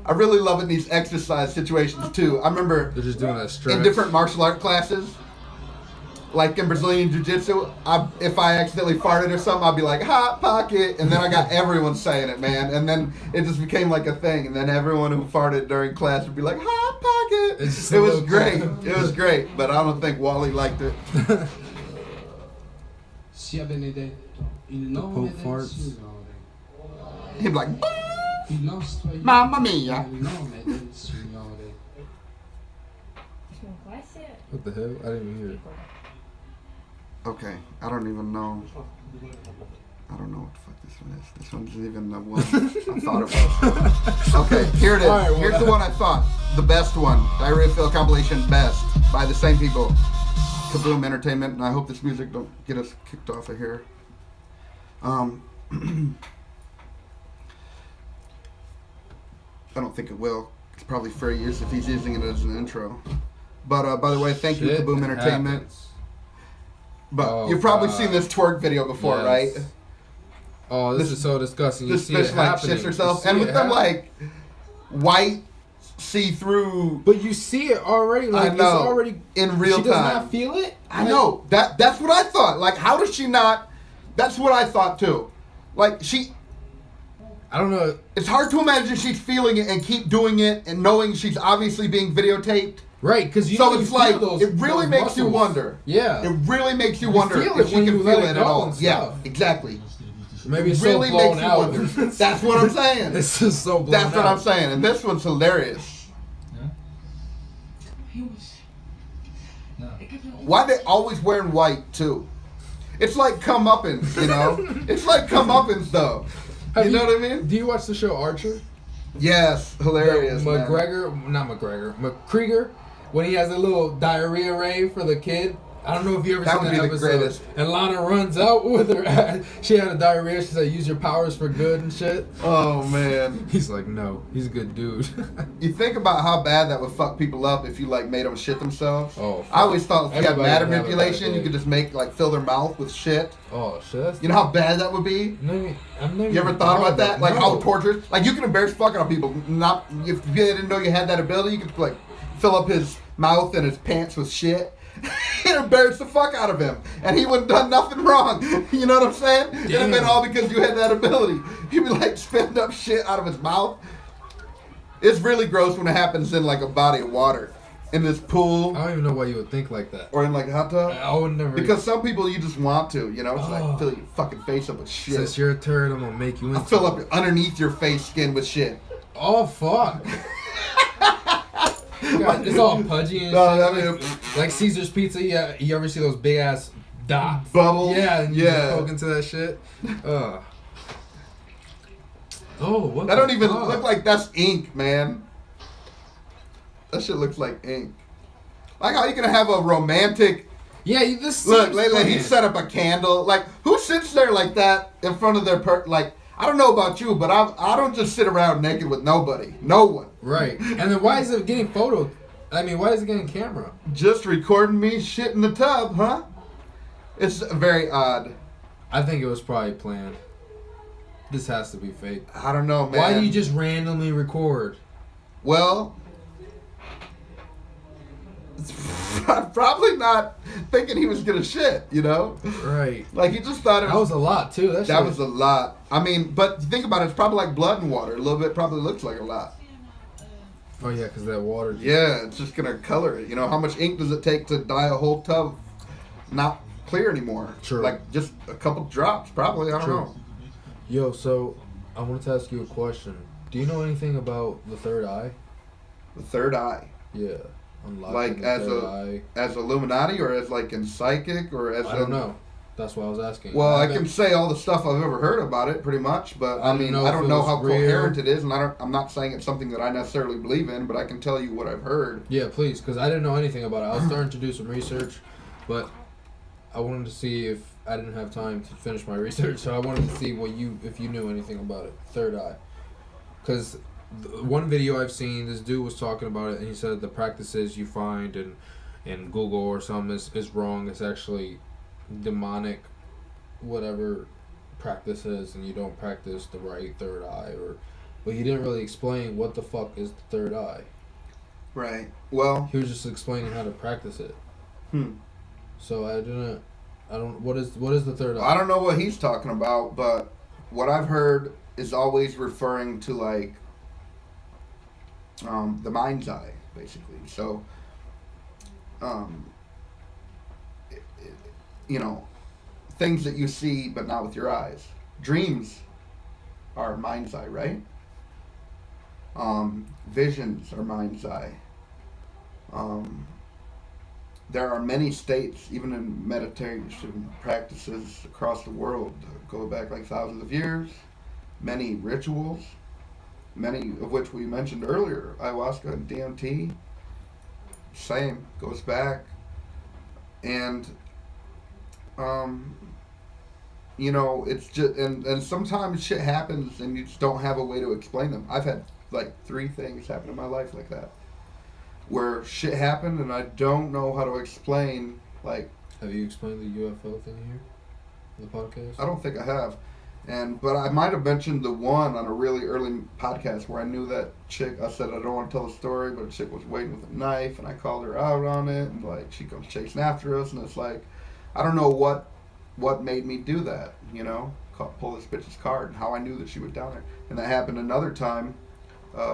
I really love it in these exercise situations too. I remember they're just doing that stretch. In different martial art classes, like in Brazilian Jiu-Jitsu, if I accidentally farted or something, I'd be like, hot pocket, and then I got everyone saying it, man. And then it just became like a thing, and then everyone who farted during class would be like, hot pocket. It was great. It was great, but I don't think Wally liked it. Sia Benedetto, The Pope farts. He'd be like, Mamma mia. What the hell? I didn't even hear it. Okay, I don't even know. I don't know what the fuck this one is. This one isn't even the one I thought it was. Okay, here it is. Right, well, here's the one I thought. The best one. Diarrhea Fill compilation best. By the same people. Kaboom Entertainment. And I hope this music don't get us kicked off of here. I don't think it will. It's probably fair use if he's using it as an intro. But by the way, thank you, Kaboom Entertainment. Happens. But you've probably seen this twerk video before, yes. Right? Oh, this is so disgusting. You This see it bitch like happening. shits herself, and with them like white, see-through. But you see it already. Like I know. It's already In real she time. does not feel it. I know that's what I thought. Like, how does she not? That's what I thought too. Like I don't know. it's hard to imagine she's feeling it and keep doing it and knowing she's obviously being videotaped. Right, because So it's like it really makes you wonder. Yeah, It really makes you wonder feel if it she when can you feel let it it at go all. and Yeah, stuff. exactly. maybe it's really so blown makes you out. wonder. That's what I'm saying. It's just so blown That's what out. I'm saying. And this one's hilarious. Why they always wearing white too? It's like comeuppance, you know? It's like comeuppance though. You know what I mean? Do you watch the show Archer? Yes, hilarious. Man. McGregor, when he has a little diarrhea rave for the kid. I don't know if you ever That seen would that be the episode. greatest. And Lana runs out with her ass. She had a diarrhea. She said, "Use your powers for good and shit." Oh man. He's like, "No, he's a good dude." You think about how bad that would fuck people up if you like made them shit themselves. Oh, I always thought if you had everybody matter would have a bad manipulation, day. you could just make like fill their mouth with shit. Oh shit! You know how bad that would be? No, I've never You ever thought about that? Like No. how torturous? Like you can embarrass fuck out of people. Not if you didn't know you had that ability, you could like fill up his mouth and his pants with shit. And embarrass the fuck out of him, and he wouldn't done nothing wrong. You know what I'm saying? It'd have been all because you had that ability. He'd be like spitting up shit out of his mouth. It's really gross when it happens in like a body of water, in this pool, I don't even know why you would think like that. or in like a hot tub. I would never. Because some people you just want to, you know, it's Oh. like fill your fucking face up with shit. Since you're a turd, I'm gonna make you into. I fill up underneath your face skin with shit. Oh fuck! God, it's all pudgy and No, shit. I mean, Like Caesar's Pizza. Yeah, you ever see those big ass dots? bubbles. Yeah, and you yeah. just poke into that shit. Oh, what? That the don't even fuck? look like that's ink, man. That shit looks like ink. Like how you gonna have a romantic Yeah, this. look? seems Lately, he planned. set up a candle. Like who sits there like that in front of their like? I don't know about you, but I don't just sit around naked with nobody. No one. Right, and then why is it getting photo? I mean, why is it getting camera? Just recording me shit in the tub, huh? It's very odd. I think it was probably planned. This has to be fake. I don't know, man. Why do you just randomly record? Well, I'm probably not thinking he was gonna shit, you know? Right. Like he just thought it That was a lot too. that was a lot. I mean, but think about it, it's probably like blood and water. A little bit probably looks like a lot. Oh yeah, because that water. Yeah, it's just gonna color it. You know, how much ink does it take to dye a whole tub not clear anymore? True. Like just a couple drops, probably. I don't True. know. Yo, so I wanted to ask you a question. Do you know anything about the third eye? The third eye. Yeah. Unlocking Like the as third a eye. as Illuminati or as like in psychic or as I don't know. That's why I was asking. Well, I haven't- can say all the stuff I've ever heard about it, pretty much, but I I didn't mean, know I if don't it know was how real. coherent it is, and I'm not saying it's something that I necessarily believe in, but I can tell you what I've heard. Yeah, please, because I didn't know anything about it. I was starting to do some research, but I wanted to see if I didn't have time to finish my research, so I wanted to see if you knew anything about it. Third eye, because one video I've seen, this dude was talking about it, and he said the practices you find in Google or something is wrong. It's actually demonic, whatever practices, and you don't practice the right third eye, but he didn't really explain what the fuck is the third eye. Right. Well. He was just explaining how to practice it. So what is the third eye? I don't know what he's talking about, but what I've heard is always referring to like the mind's eye, basically. So, you know, things that you see but not with your eyes. Dreams are mind's eye, right? Visions are mind's eye. There are many states, even in meditation practices across the world, that go back like thousands of years. Many rituals, many of which we mentioned earlier, ayahuasca and DMT, same, goes back. And, you know, it's just, and sometimes shit happens and you just don't have a way to explain them. I've had like 3 things happen in my life like that, where shit happened and I don't know how to explain, like... Have you explained the UFO thing here? The podcast? I don't think I have. But I might have mentioned the one on a really early podcast where I knew that chick. I said I don't want to tell the story, but a chick was waiting with a knife, and I called her out on it, and like she comes chasing after us, and it's like, I don't know what made me do that, you know, pull this bitch's card, and how I knew that she was down there. And that happened another time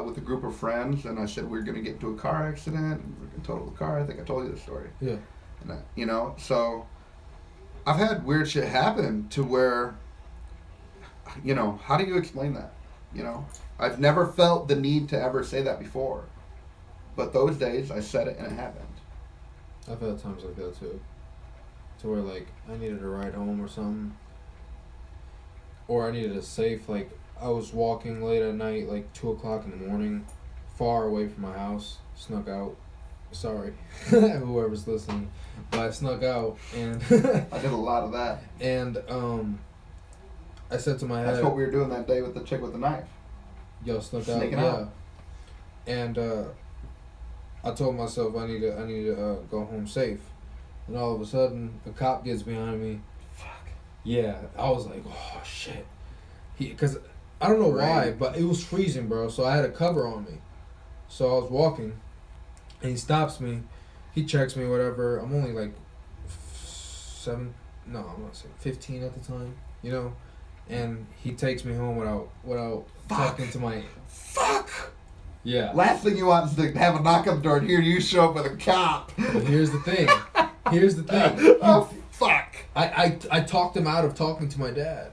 with a group of friends, and I said we were going to get into a car accident, and we were going to total the car. I think I told you this story. Yeah. And you know, so I've had weird shit happen to where, you know, how do you explain that? You know, I've never felt the need to ever say that before, but those days I said it and it happened. I've had times like that too, to where like I needed a ride home or something, or I needed a safe. Like I was walking late at night, like 2 o'clock in the morning, far away from my house, snuck out. Sorry, whoever's listening, but I snuck out and I did a lot of that. And I said to my head, that's what we were doing that day with the chick with the knife. Yo, snuck Sneaking out, out. yeah. And I told myself I need to go home safe. And all of a sudden, a cop gets behind me. Fuck. Yeah, I was like, oh shit. Because I don't know why, Right. but it was freezing, bro. So I had a cover on me. So I was walking, and he stops me. He checks me, whatever. I'm only like 15 at the time, you know. And he takes me home without talking to my... Fuck! Yeah. Last thing you want is to have a knock on the door and here you show up with a cop. But here's the thing. Oh, fuck. I talked him out of talking to my dad.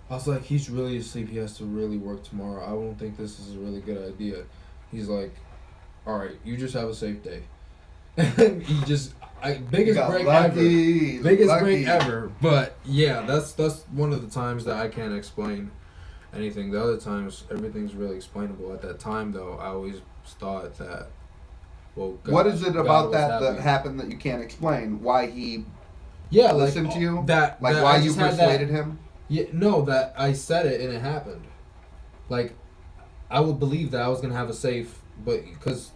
I was like, he's really asleep. He has to really work tomorrow. I don't think this is a really good idea. He's like, all right, you just have a safe day. He just... biggest break lucky. ever. Biggest break ever. But yeah, that's one of the times that I can't explain anything. The other times, everything's really explainable. At that time, though, I always thought that, well, God, what is it about that that happened that you can't explain? Why he listened to you? That why I you just had persuaded him? Yeah, no, that I said it and it happened. Like, I would believe that I was gonna have a safe, but because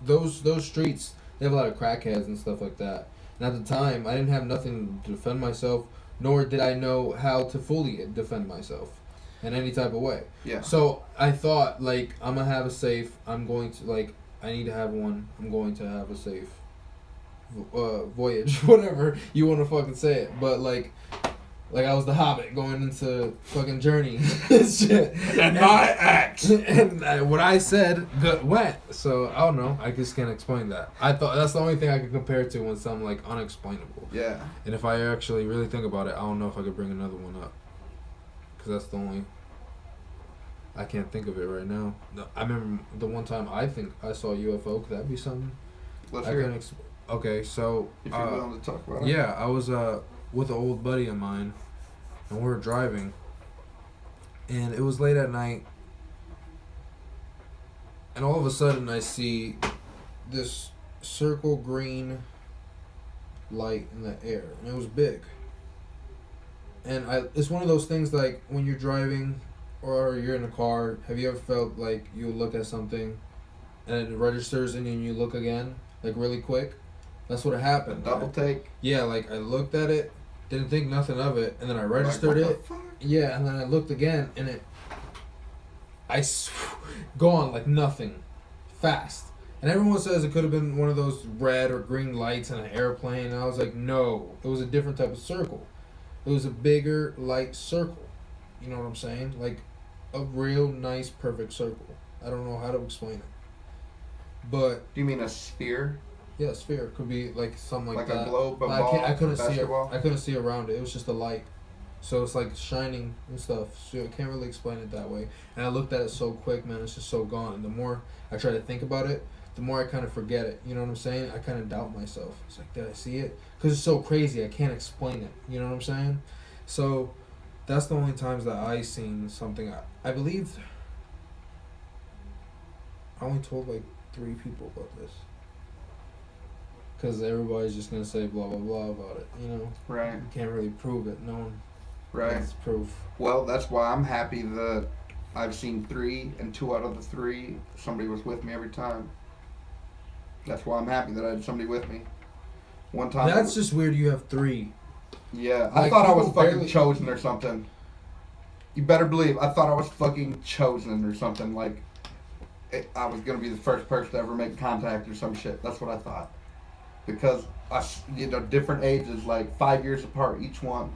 those streets, they have a lot of crackheads and stuff like that. And at the time, I didn't have nothing to defend myself, nor did I know how to fully defend myself in any type of way. Yeah. So I thought, like, I'm gonna have a safe. I'm going to, like, I need to have one. I'm going to have a safe voyage, whatever you want to fucking say it. But like I was the Hobbit going into fucking Journey. Shit. And my axe. And what I said went. So I don't know. I just can't explain that. I thought that's the only thing I could compare it to when something like unexplainable. Yeah. And if I actually really think about it, I don't know if I could bring another one up. Because that's the only... I can't think of it right now. No, I remember the one time I think I saw a UFO. Could that be something? Let's hear it. Okay, so... If you're willing to talk about it. Yeah, I was with an old buddy of mine, and we were driving, and it was late at night, and all of a sudden I see this circle green light in the air, and it was big. And it's one of those things like when you're driving or you're in a car, have you ever felt like you look at something and it registers and then you look again, like really quick? That's what happened. Double take. Yeah, like I looked at it, didn't think nothing of it, and then I registered like, what it. the fuck? Yeah, and then I looked again, and gone like nothing, fast. And everyone says it could have been one of those red or green lights in an airplane. And I was like, no, it was a different type of circle. It was a bigger light circle. You know what I'm saying? Like a real nice, perfect circle. I don't know how to explain it. But Do you mean a sphere? Yeah, sphere. Could be like something like Like that. a globe, a But ball, I couldn't see it. basketball? I couldn't see around it. It was just a light. So it's like shining and stuff. So I can't really explain it that way. And I looked at it so quick, man. It's just so gone. And the more I try to think about it, the more I kind of forget it. You know what I'm saying? I kind of doubt myself. It's like, did I see it? Because it's so crazy. I can't explain it. You know what I'm saying? So that's the only times that I seen something. I believe I only told like 3 people about this. Because everybody's just going to say blah, blah, blah about it. You know? Right. You can't really prove it. No one Right. has proof. Well, that's why I'm happy that I've seen 3, and 2 out of the 3, somebody was with me every time. That's why I'm happy that I had somebody with me. One time. That's just weird. You have 3. Yeah, I Like, thought I was people fucking barely- chosen or something. You better believe I thought I was fucking chosen or something. Like, I was gonna be the first person to ever make contact or some shit. That's what I thought. Because us, different ages, like 5 years apart each one.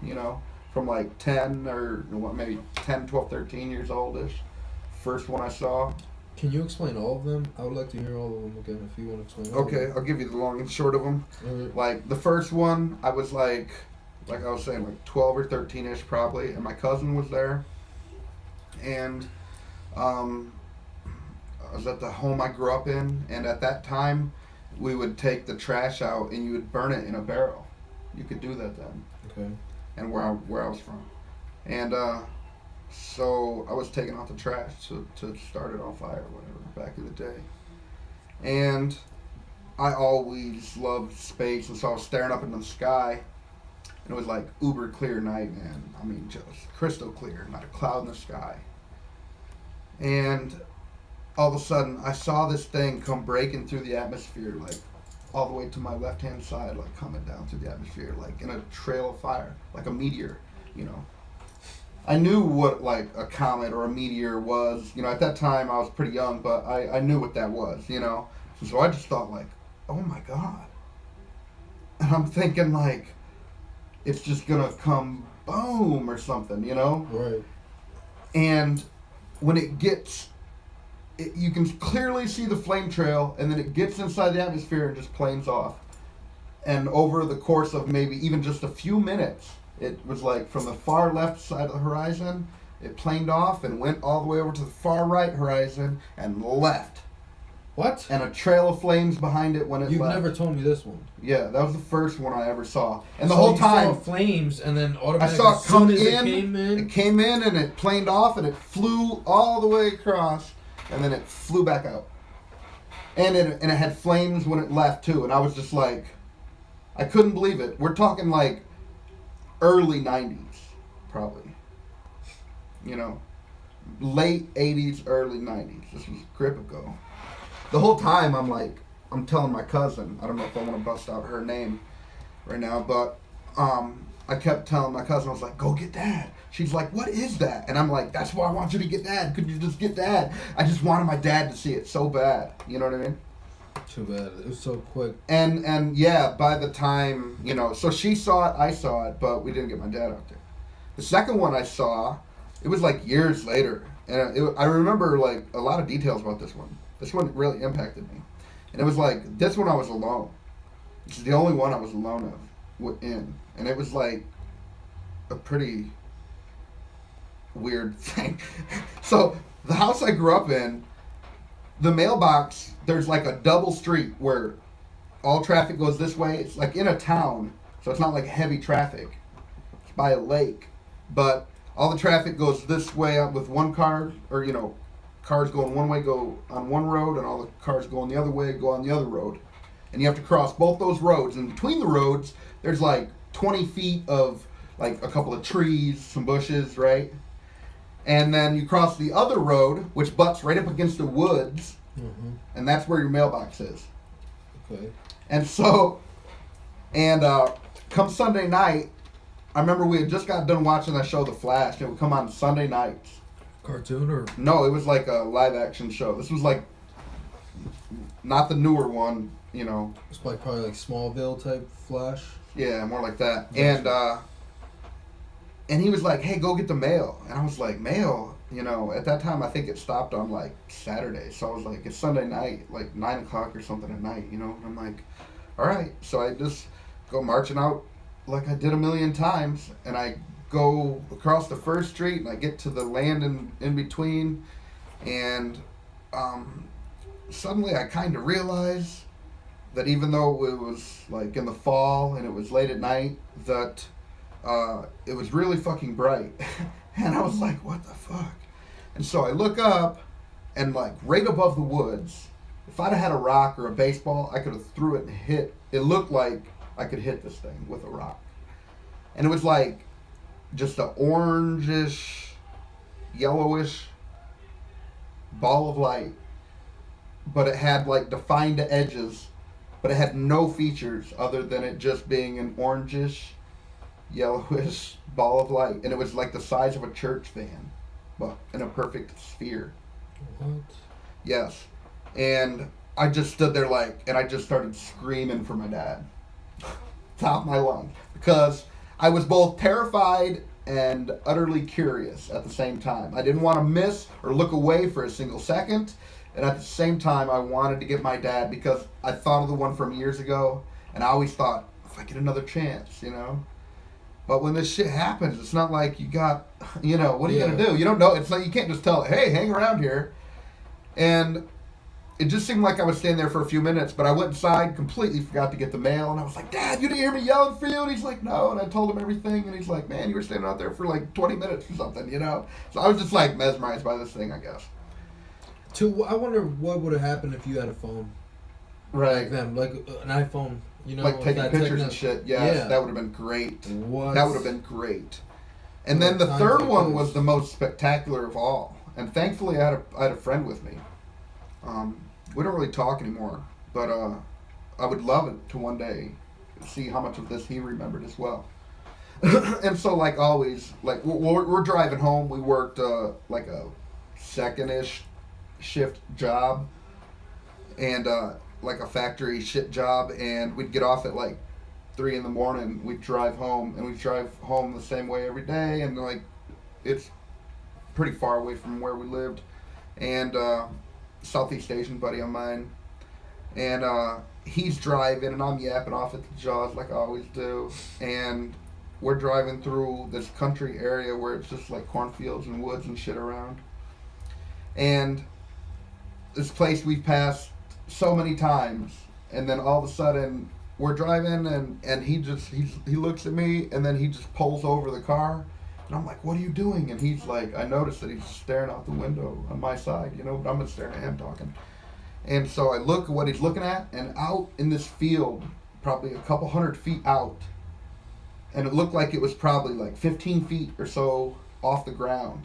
From like 10 or maybe 10, 12, 13 years oldish. First one I saw. Can you explain all of them? I would like to hear all of them again if you want to explain all Okay, of I'll give you the long and short of them. them. Like the first one, I was like I was saying, like 12 or 13ish probably, and my cousin was there, and I was at the home I grew up in, and at that time, we would take the trash out and you would burn it in a barrel. You could do that then. Okay. And where I was from, and so I was taking out the trash to start it on fire or whatever back in the day, and I always loved space, and so I was staring up into the sky, and it was like uber clear night, man. I mean, just crystal clear, not a cloud in the sky, and all of a sudden I saw this thing come breaking through the atmosphere, like all the way to my left hand side, like coming down through the atmosphere, like in a trail of fire, like a meteor. I knew what like a comet or a meteor was. At that time I was pretty young, but I knew what that was. So I just thought like, oh my god, and I'm thinking like, it's just gonna come boom or something, Right. and when it gets. You can clearly see the flame trail, and then it gets inside the atmosphere and just planes off. And over the course of maybe even just a few minutes, it was like from the far left side of the horizon, it planed off and went all the way over to the far right horizon and left. What? And a trail of flames behind it when it You've left. never told me this one. Yeah, that was the first one I ever saw. And the So whole you time, saw flames, and then I automatically, saw it as soon come as in, it came in, and it planed off, and it flew all the way across, and then it flew back out. And it had flames when it left, too. And I was just like, I couldn't believe it. We're talking like early 90s, probably. Late 80s, early 90s. This was a grip ago. The whole time I'm telling my cousin, I don't know if I want to bust out her name right now, but I kept telling my cousin, I was like, go get Dad. She's like, what is that? And I'm like, that's why I want you to get Dad. Could you just get Dad? I just wanted my dad to see it so bad. You know what I mean? Too bad. It was so quick. And yeah, by the time, so she saw it, I saw it, but we didn't get my dad out there. The second one I saw, it was like years later. And I remember like a lot of details about this one. This one really impacted me. And it was like, this one I was alone. This is the only one I was alone in. And it was like a pretty weird thing. So the house I grew up in, the mailbox, there's like a double street where all traffic goes this way. It's like in a town, so it's not like heavy traffic. It's by a lake. But all the traffic goes this way up with one car, or cars going one way go on one road, and all the cars going the other way go on the other road. And you have to cross both those roads. And between the roads, there's like 20 feet of like a couple of trees, some bushes, right? And then you cross the other road, which butts right up against the woods, and that's where your mailbox is. Okay. And so, come Sunday night, I remember we had just got done watching that show, The Flash, and it would come on Sunday nights. Cartoon or? No, it was like a live action show. This was like, not the newer one, It's like probably like Smallville type Flash. Yeah, more like that. And he was like, hey, go get the mail. And I was like, mail? you know, at that time I think it stopped on like Saturday. So I was like, it's Sunday night, like 9 o'clock or something at night, you know. And I'm like, all right. So I just go marching out like I did a million times, and I go across the first street and I get to the land in between, and suddenly I kind of realize that even though it was like in the fall and it was late at night, that it was really fucking bright. And I was like, what the fuck? And so I look up, and like right above the woods, if I'd have had a rock or a baseball, I could have threw it and hit. It looked like I could hit this thing with a rock. And it was like just an orangish, yellowish ball of light. But it had like defined edges, but it had no features other than it just being an orangish, yellowish ball of light. And it was like the size of a church van, but in a perfect sphere. What? Yes. And I just stood there like, and I just started screaming for my dad. Top of my lungs. Because I was both terrified and utterly curious at the same time. I didn't want to miss or look away for a single second. And at the same time, I wanted to get my dad, because I thought of the one from years ago. And I always thought, if I get another chance, you know. But when this shit happens, it's not like you got, you know, what are you going to do? You don't know. It's like you can't just tell, hey, hang around here. And it just seemed like I was standing there for a few minutes, but I went inside, completely forgot to get the mail, and I was like, Dad, you didn't hear me yelling for you? And he's like, no, and I told him everything, and he's like, man, you were standing out there for like 20 minutes or something, you know? So I was just like mesmerized by this thing, I guess. I wonder what would have happened if you had a phone. Right. Like them, like an iPhone, you know? Like taking pictures and shit, yes, yeah. That would have been great. What? That would have been great. And then the third one was the most spectacular of all. And thankfully I had a friend with me. We don't really talk anymore, but I would love it to one day see how much of this he remembered as well. And so, like always, like we're driving home. We worked like a second-ish shift job, and like a factory shit job, and we'd get off at like 3 a.m. We'd drive home, and we'd drive home the same way every day, and like it's pretty far away from where we lived, and Southeast Asian buddy of mine, and he's driving and I'm yapping off at the jaws like I always do, and we're driving through this country area where it's just like cornfields and woods and shit around, and this place we've passed so many times, and then all of a sudden we're driving and he looks at me, and then he just pulls over the car. And I'm like, what are you doing? And he's like, I noticed that he's staring out the window on my side, you know, but I'm not staring at him talking. And so I look at what he's looking at, and out in this field, probably a couple 100 feet out, and it looked like it was probably like 15 feet or so off the ground,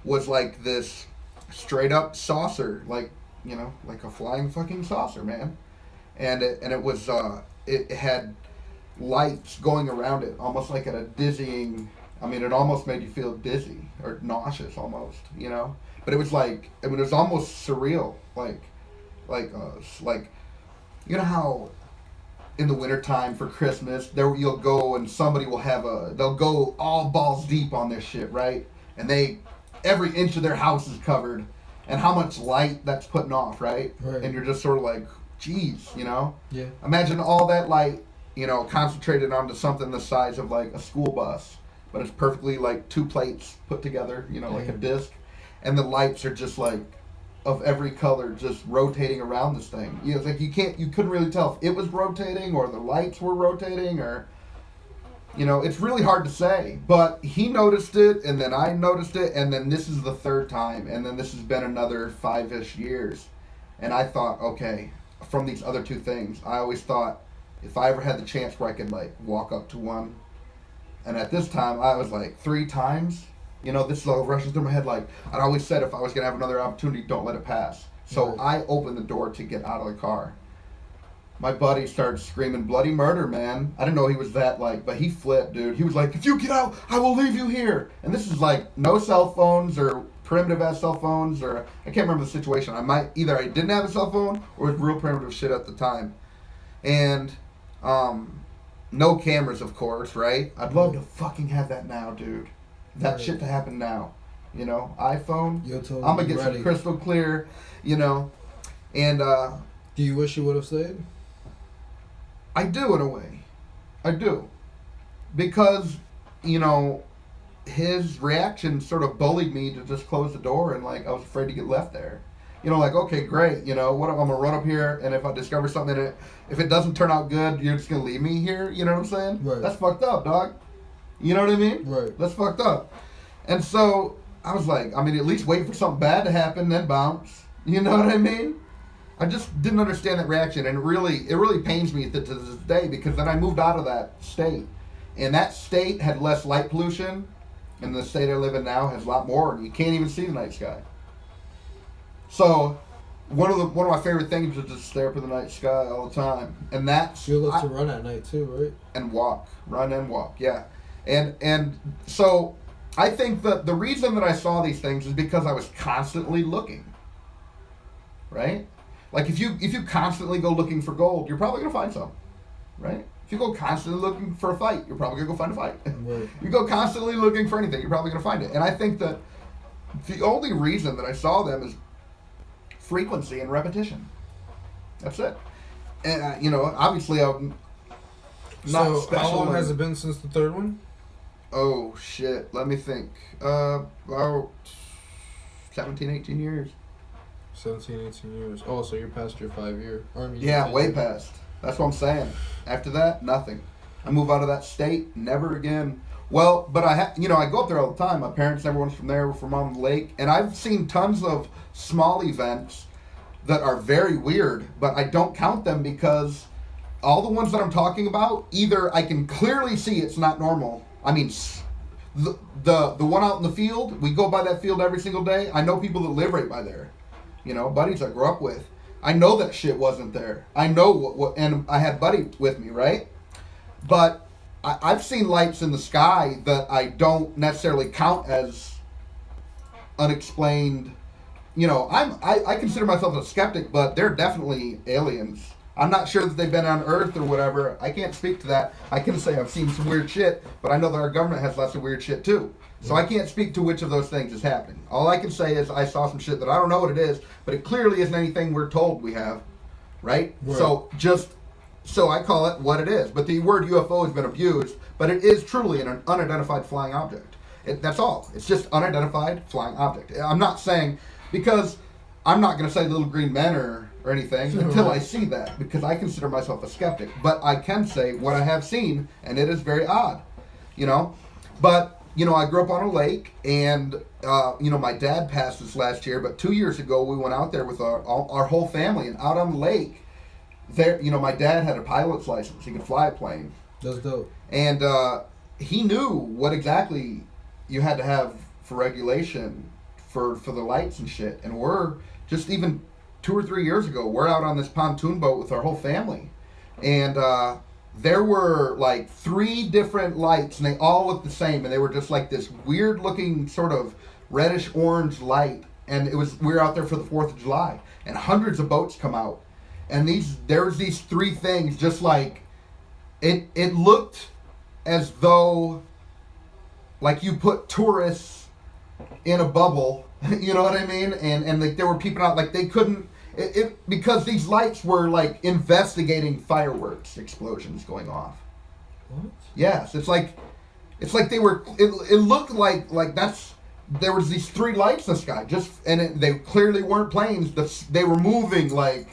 was like this straight up saucer, like, you know, like a flying fucking saucer, man. And it was, it had lights going around it, almost like at a dizzying, I mean, it almost made you feel dizzy or nauseous almost, you know. But it was like, I mean, it was almost surreal, like, you know how in the wintertime for Christmas, there you'll go and somebody will have they'll go all balls deep on this shit, right? And every inch of their house is covered, and how much light that's putting off, right? And you're just sort of like, geez, you know? Yeah. Imagine all that light, you know, concentrated onto something the size of like a school bus. But it's perfectly like 2 plates put together, you know, like a disc. And the lights are just like of every color just rotating around this thing. You know, it's like you couldn't really tell if it was rotating or the lights were rotating, or, you know, it's really hard to say. But he noticed it, and then I noticed it, and then this is the 3rd time, and then this has been another 5-ish years. And I thought, okay, from these other 2 things, I always thought if I ever had the chance where I could like walk up to one. And at this time, I was like 3 times. You know, this is all rushes through my head. Like, I'd always said, if I was going to have another opportunity, don't let it pass. So I opened the door to get out of the car. My buddy started screaming bloody murder, man. I didn't know he was that, like, but he flipped, dude. He was like, if you get out, I will leave you here. And this is like no cell phones or primitive-ass cell phones, or I can't remember the situation. I didn't have a cell phone or it was real primitive shit at the time. And, no cameras, of course, right? I'd love to fucking have that now, dude. That shit to happen now. You know, iPhone. I'm gonna get some crystal clear. You know, and do you wish you would have stayed? I do in a way. I do, because you know, his reaction sort of bullied me to just close the door, and like I was afraid to get left there. You know, like, okay, great. You know, what I'm gonna run up here, and if I discover something, if it doesn't turn out good, you're just gonna leave me here. You know what I'm saying? Right. That's fucked up, dog. You know what I mean? Right. That's fucked up. And so I was like, I mean, at least wait for something bad to happen, then bounce. You know what I mean? I just didn't understand that reaction, and it really pains me to this day, because then I moved out of that state, and that state had less light pollution, and the state I live in now has a lot more, and you can't even see the night sky. So, one of my favorite things is to stare up at the night sky all the time, and that's you love to run at night too, right? And run and walk, yeah, and so I think that the reason that I saw these things is because I was constantly looking, right? Like if you constantly go looking for gold, you're probably gonna find some, right? If you go constantly looking for a fight, you're probably gonna go find a fight. Right. You go constantly looking for anything, you're probably gonna find it. And I think that the only reason that I saw them is frequency and repetition. That's it. And you know, obviously I'm not so special. How long has it been since the third one? Oh shit, let me think. About 17, 18 years. 17, 18 years. Oh, so you're past your 5-year army. Yeah, way past. That's what I'm saying. After that, nothing. I move out of that state, never again. Well, but I go up there all the time. My parents, everyone's from there. We're from on the lake, and I've seen tons of small events that are very weird, but I don't count them because all the ones that I'm talking about, either I can clearly see it's not normal. I mean, the one out in the field, we go by that field every single day. I know people that live right by there. You know, buddies I grew up with. I know that shit wasn't there. I know what and I had buddy with me, right? But I've seen lights in the sky that I don't necessarily count as unexplained. You know, I consider myself a skeptic, but they're definitely aliens. I'm not sure that they've been on Earth or whatever. I can't speak to that. I can say I've seen some weird shit, but I know that our government has lots of weird shit too. So I can't speak to which of those things is happening. All I can say is I saw some shit that I don't know what it is, but it clearly isn't anything we're told we have, right? So I call it what it is. But the word UFO has been abused, but it is truly an unidentified flying object. That's all. It's just unidentified flying object. I'm not saying, because I'm not going to say little green men or anything until I see that, because I consider myself a skeptic. But I can say what I have seen, and it is very odd, you know. But, you know, I grew up on a lake, and, you know, my dad passed this last year, but 2 years ago we went out there with our whole family, and out on the lake, there, you know, my dad had a pilot's license. He could fly a plane. That's dope. And he knew what exactly you had to have for regulation for the lights and shit. And we're just even 2 or 3 years ago, we're out on this pontoon boat with our whole family. And there were like 3 different lights, and they all looked the same. And they were just like this weird looking sort of reddish orange light. And we were out there for the 4th of July. And hundreds of boats come out. And there was these 3 things, just like, it looked as though, like you put tourists in a bubble, you know what I mean? And like they were peeping out, like they couldn't, because these lights were like investigating fireworks explosions going off. What? Yes, it's like they were, it looked like there was these 3 lights in the sky, they clearly weren't planes, they were moving like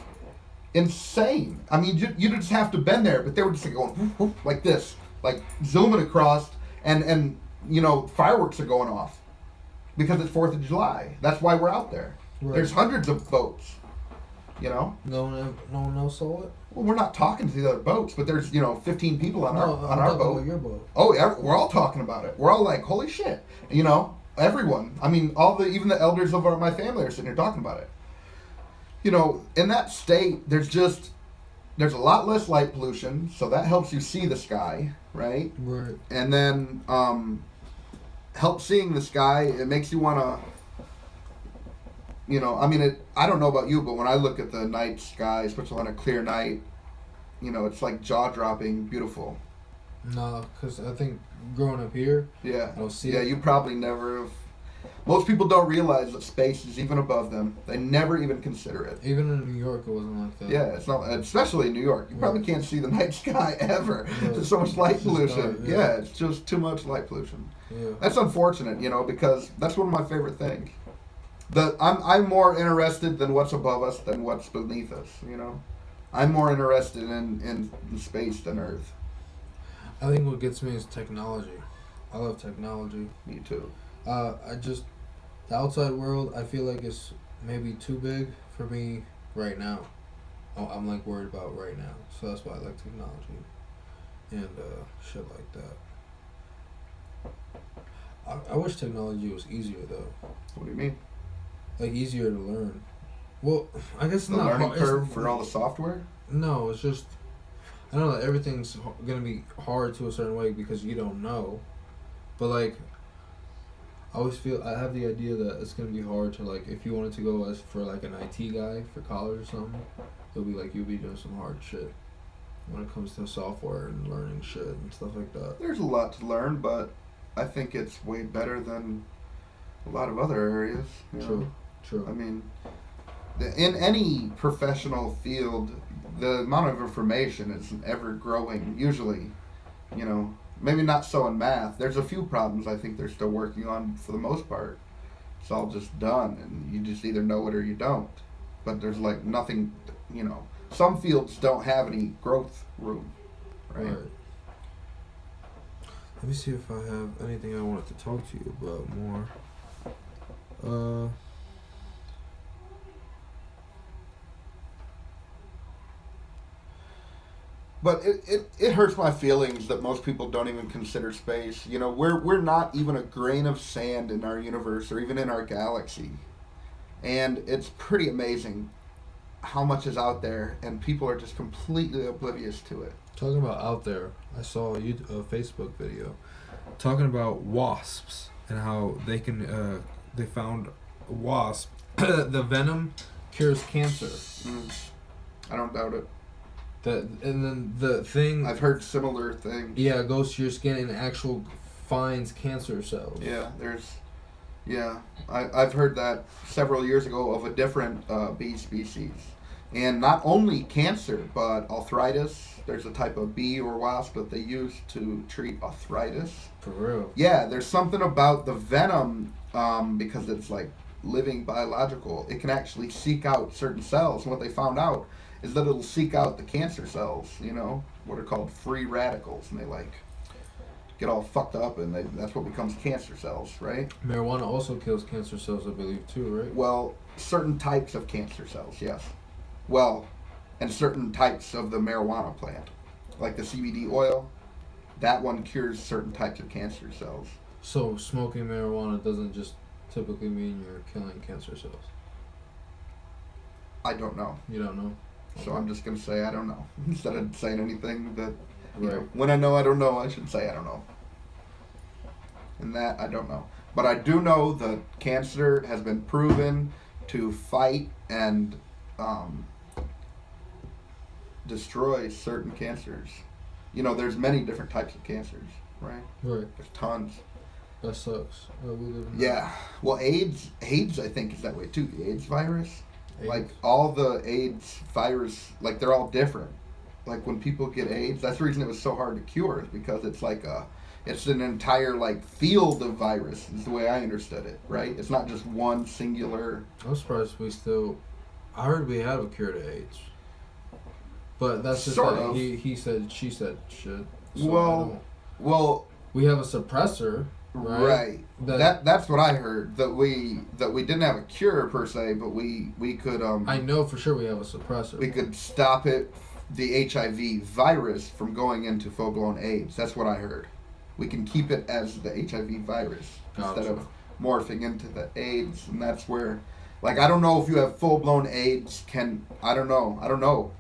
insane. I mean, you just have to been there, but they were just like going whoop, whoop, like this, like zooming across, and you know, fireworks are going off because it's 4th of July. That's why we're out there. Right. There's hundreds of boats, you know. No one else saw it. Well, we're not talking to the other boats, but there's 15 people on our boat. About your boat. Oh, yeah, we're all talking about it. We're all like, holy shit, you know. Everyone. I mean, even the elders of my family are sitting here talking about it. You know, in that state, there's a lot less light pollution, so that helps you see the sky, right? Right. And then, help seeing the sky, it makes you want to, you know, I mean, I don't know about you, but when I look at the night sky, especially on a clear night, you know, it's like jaw-dropping beautiful. No, because I think growing up here, yeah, I don't see it. it. You probably never have. Most people don't realize that space is even above them. They never even consider it. Even in New York, it wasn't like that. Yeah, it's not, especially in New York. You probably can't see the night sky ever. Yeah. There's so much light It's just pollution. dark, Yeah, it's just too much light pollution. Yeah. That's unfortunate, you know, because that's one of my favorite things. I'm more interested than what's above us than what's beneath us, you know. I'm more interested in space than Earth. I think what gets me is technology. I love technology. Me too. The outside world, I feel like it's maybe too big for me right now. I'm like worried about right now. So that's why I like technology. And shit like that. I wish technology was easier though. What do you mean? Like easier to learn. Well, I guess The not learning hard, curve for all the software? No, it's just I know that everything's gonna be hard to a certain way because you don't know. But like I always feel I have the idea that it's gonna be hard to like if you wanted to go as for like an IT guy for college or something, it'll be like you'll be doing some hard shit when it comes to software and learning shit and stuff like that. There's a lot to learn, but I think it's way better than a lot of other areas. You know? True. I mean, in any professional field, the amount of information is ever growing. Usually, you know. Maybe not so in math. There's a few problems I think they're still working on for the most part. It's all just done, and you just either know it or you don't. But there's like nothing, you know. Some fields don't have any growth room, right? Let me see if I have anything I wanted to talk to you about more. But it hurts my feelings that most people don't even consider space. You know, we're not even a grain of sand in our universe or even in our galaxy. And it's pretty amazing how much is out there, and people are just completely oblivious to it. Talking about out there, I saw a Facebook video talking about wasps and how they can they found a wasp the venom cures cancer. I don't doubt it. And then the thing I've heard similar things. Yeah, it goes to your skin and actual finds cancer cells. I've heard that several years ago of a different bee species. And not only cancer, but arthritis. There's a type of bee or wasp that they use to treat arthritis. For real? Yeah, there's something about the venom, because it's like living biological. It can actually seek out certain cells. And what they found out is that it'll seek out the cancer cells, you know, what are called free radicals. And they like get all fucked up, and that's what becomes cancer cells, right? Marijuana also kills cancer cells, I believe, too, right? Well, certain types of cancer cells, yes. Well, and certain types of the marijuana plant, like the CBD oil, that one cures certain types of cancer cells. So smoking marijuana doesn't just typically mean you're killing cancer cells? I don't know. You don't know? So I'm just going to say I don't know. Instead of saying anything that, you Right. know, when I know I don't know, I should say I don't know. And that I don't know. But I do know that cancer has been proven to fight and destroy certain cancers. You know, there's many different types of cancers, right? Right. There's tons. That sucks. We live in Yeah. Well, AIDS I think is that way too. The AIDS virus. AIDS. Like all the AIDS virus, like they're all different. Like when people get AIDS, that's the reason it was so hard to cure, is because it's like it's an entire like field of virus is the way I understood it, right? It's not just one singular. I'm surprised I heard we have a cure to AIDS. But that's just Sort like of. he said, she said shit. So Well, we have a suppressor, right? That's what I heard, that we didn't have a cure per se, but we could I know for sure we have a suppressor. we could stop it, the HIV virus, from going into full blown AIDS. That's what I heard. We can keep it as the HIV virus instead of morphing into the AIDS, and that's where, like, I don't know if you have full blown AIDS. I don't know.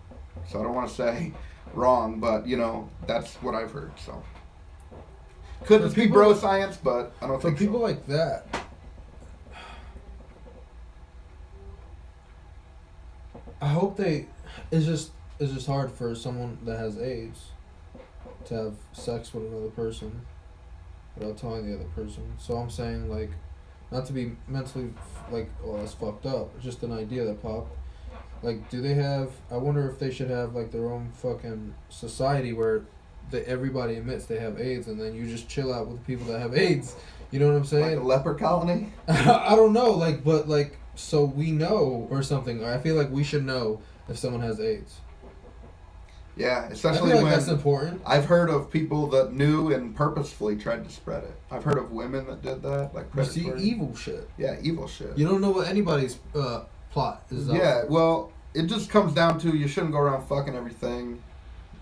So I don't want to say wrong, but you know that's what I've heard. So could be bro science, but I don't for think people so. like that. I hope it's just hard for someone that has AIDS to have sex with another person without telling the other person. So I'm saying, like, not to be mentally like, oh, that's fucked up. It's just an idea that popped. Like, do they have? I wonder if they should have like their own fucking society where everybody admits they have AIDS, and then you just chill out with the people that have AIDS. You know what I'm saying? Like a leper colony? I don't know, like, but like, so we know or something. I feel like we should know if someone has AIDS. Yeah, I especially feel like when that's important. I've heard of people that knew and purposefully tried to spread it. I've heard of women that did that, like You see predatory. evil shit. Yeah, evil shit. You don't know what anybody's plot is. Yeah, well, it just comes down to you shouldn't go around fucking everything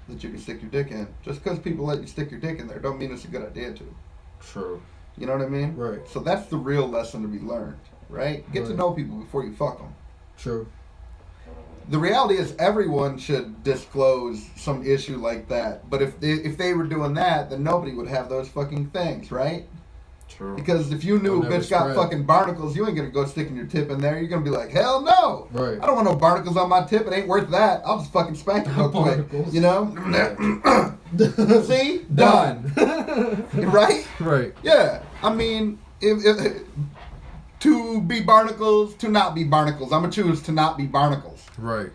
that you can stick your dick in. Just because people let you stick your dick in there don't mean it's a good idea to. True. You know what I mean? Right. So that's the real lesson to be learned, right? Get to know people before you fuck them. True. The reality is everyone should disclose some issue like that. But if they were doing that, then nobody would have those fucking things, right? True. Because if you knew a bitch got fucking barnacles, you ain't gonna go sticking your tip in there. You're gonna be like, hell no! Right. I don't want no barnacles on my tip. It ain't worth that. I'll just fucking spank it real quick. You know? See? Done. Right? Right. Yeah. I mean, if to be barnacles, to not be barnacles. I'm gonna choose to not be barnacles. Right.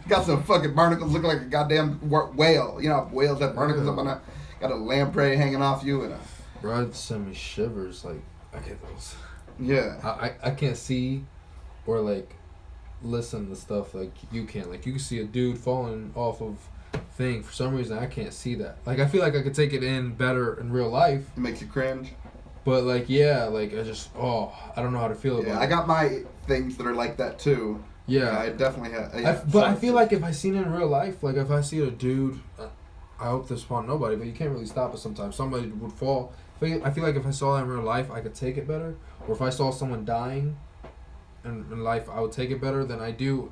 Got some fucking barnacles looking like a goddamn whale. You know, whales have barnacles up on a, got a lamprey hanging off you and a. Bro, it send me shivers. Like, I get those. Yeah. I can't see or like listen to stuff like you can. Like, you can see a dude falling off of thing. For some reason, I can't see that. Like, I feel like I could take it in better in real life. It makes you cringe. But like, yeah, like I just, I don't know how to feel about it. I got my things that are like that too. Yeah. I definitely have. But I feel like if I seen it in real life, like if I see a dude, I hope this upon nobody, but you can't really stop it sometimes. Somebody would fall. I feel like if I saw that in real life, I could take it better. Or if I saw someone dying in life, I would take it better than I do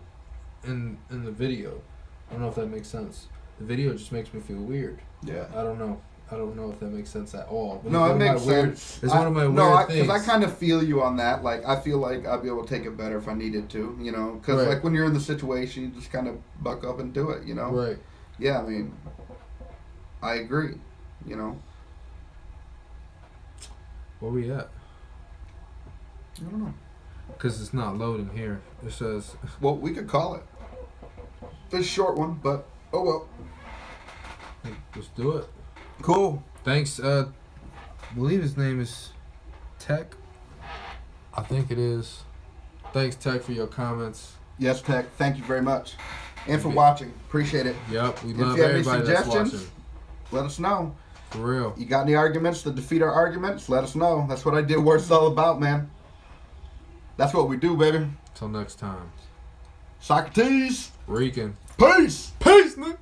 in the video. I don't know if that makes sense. The video just makes me feel weird. Yeah. I don't know if that makes sense at all. But No, it makes sense. It's one of my weird things. Because I kind of feel you on that. Like, I feel like I'd be able to take it better if I needed to, you know? Because, like, when you're in the situation, you just kind of buck up and do it, you know? Right. Yeah, I mean, I agree, you know? Where we at? I don't know. Because it's not loading here. It says... Well, we could call it. It's a short one, but, oh well. Let's do it. Cool. Thanks. I believe his name is Tech. I think it is. Thanks, Tech, for your comments. Yes, Tech. Thank you very much. And for watching. Appreciate it. Yep. We If love you have any everybody that's suggestions, watching. let us know. For real. You got any arguments to defeat our arguments? Let us know. That's what IdeaWars is all about, man. That's what we do, baby. Till next time. Socrates. Rican. Peace. Peace, nigga.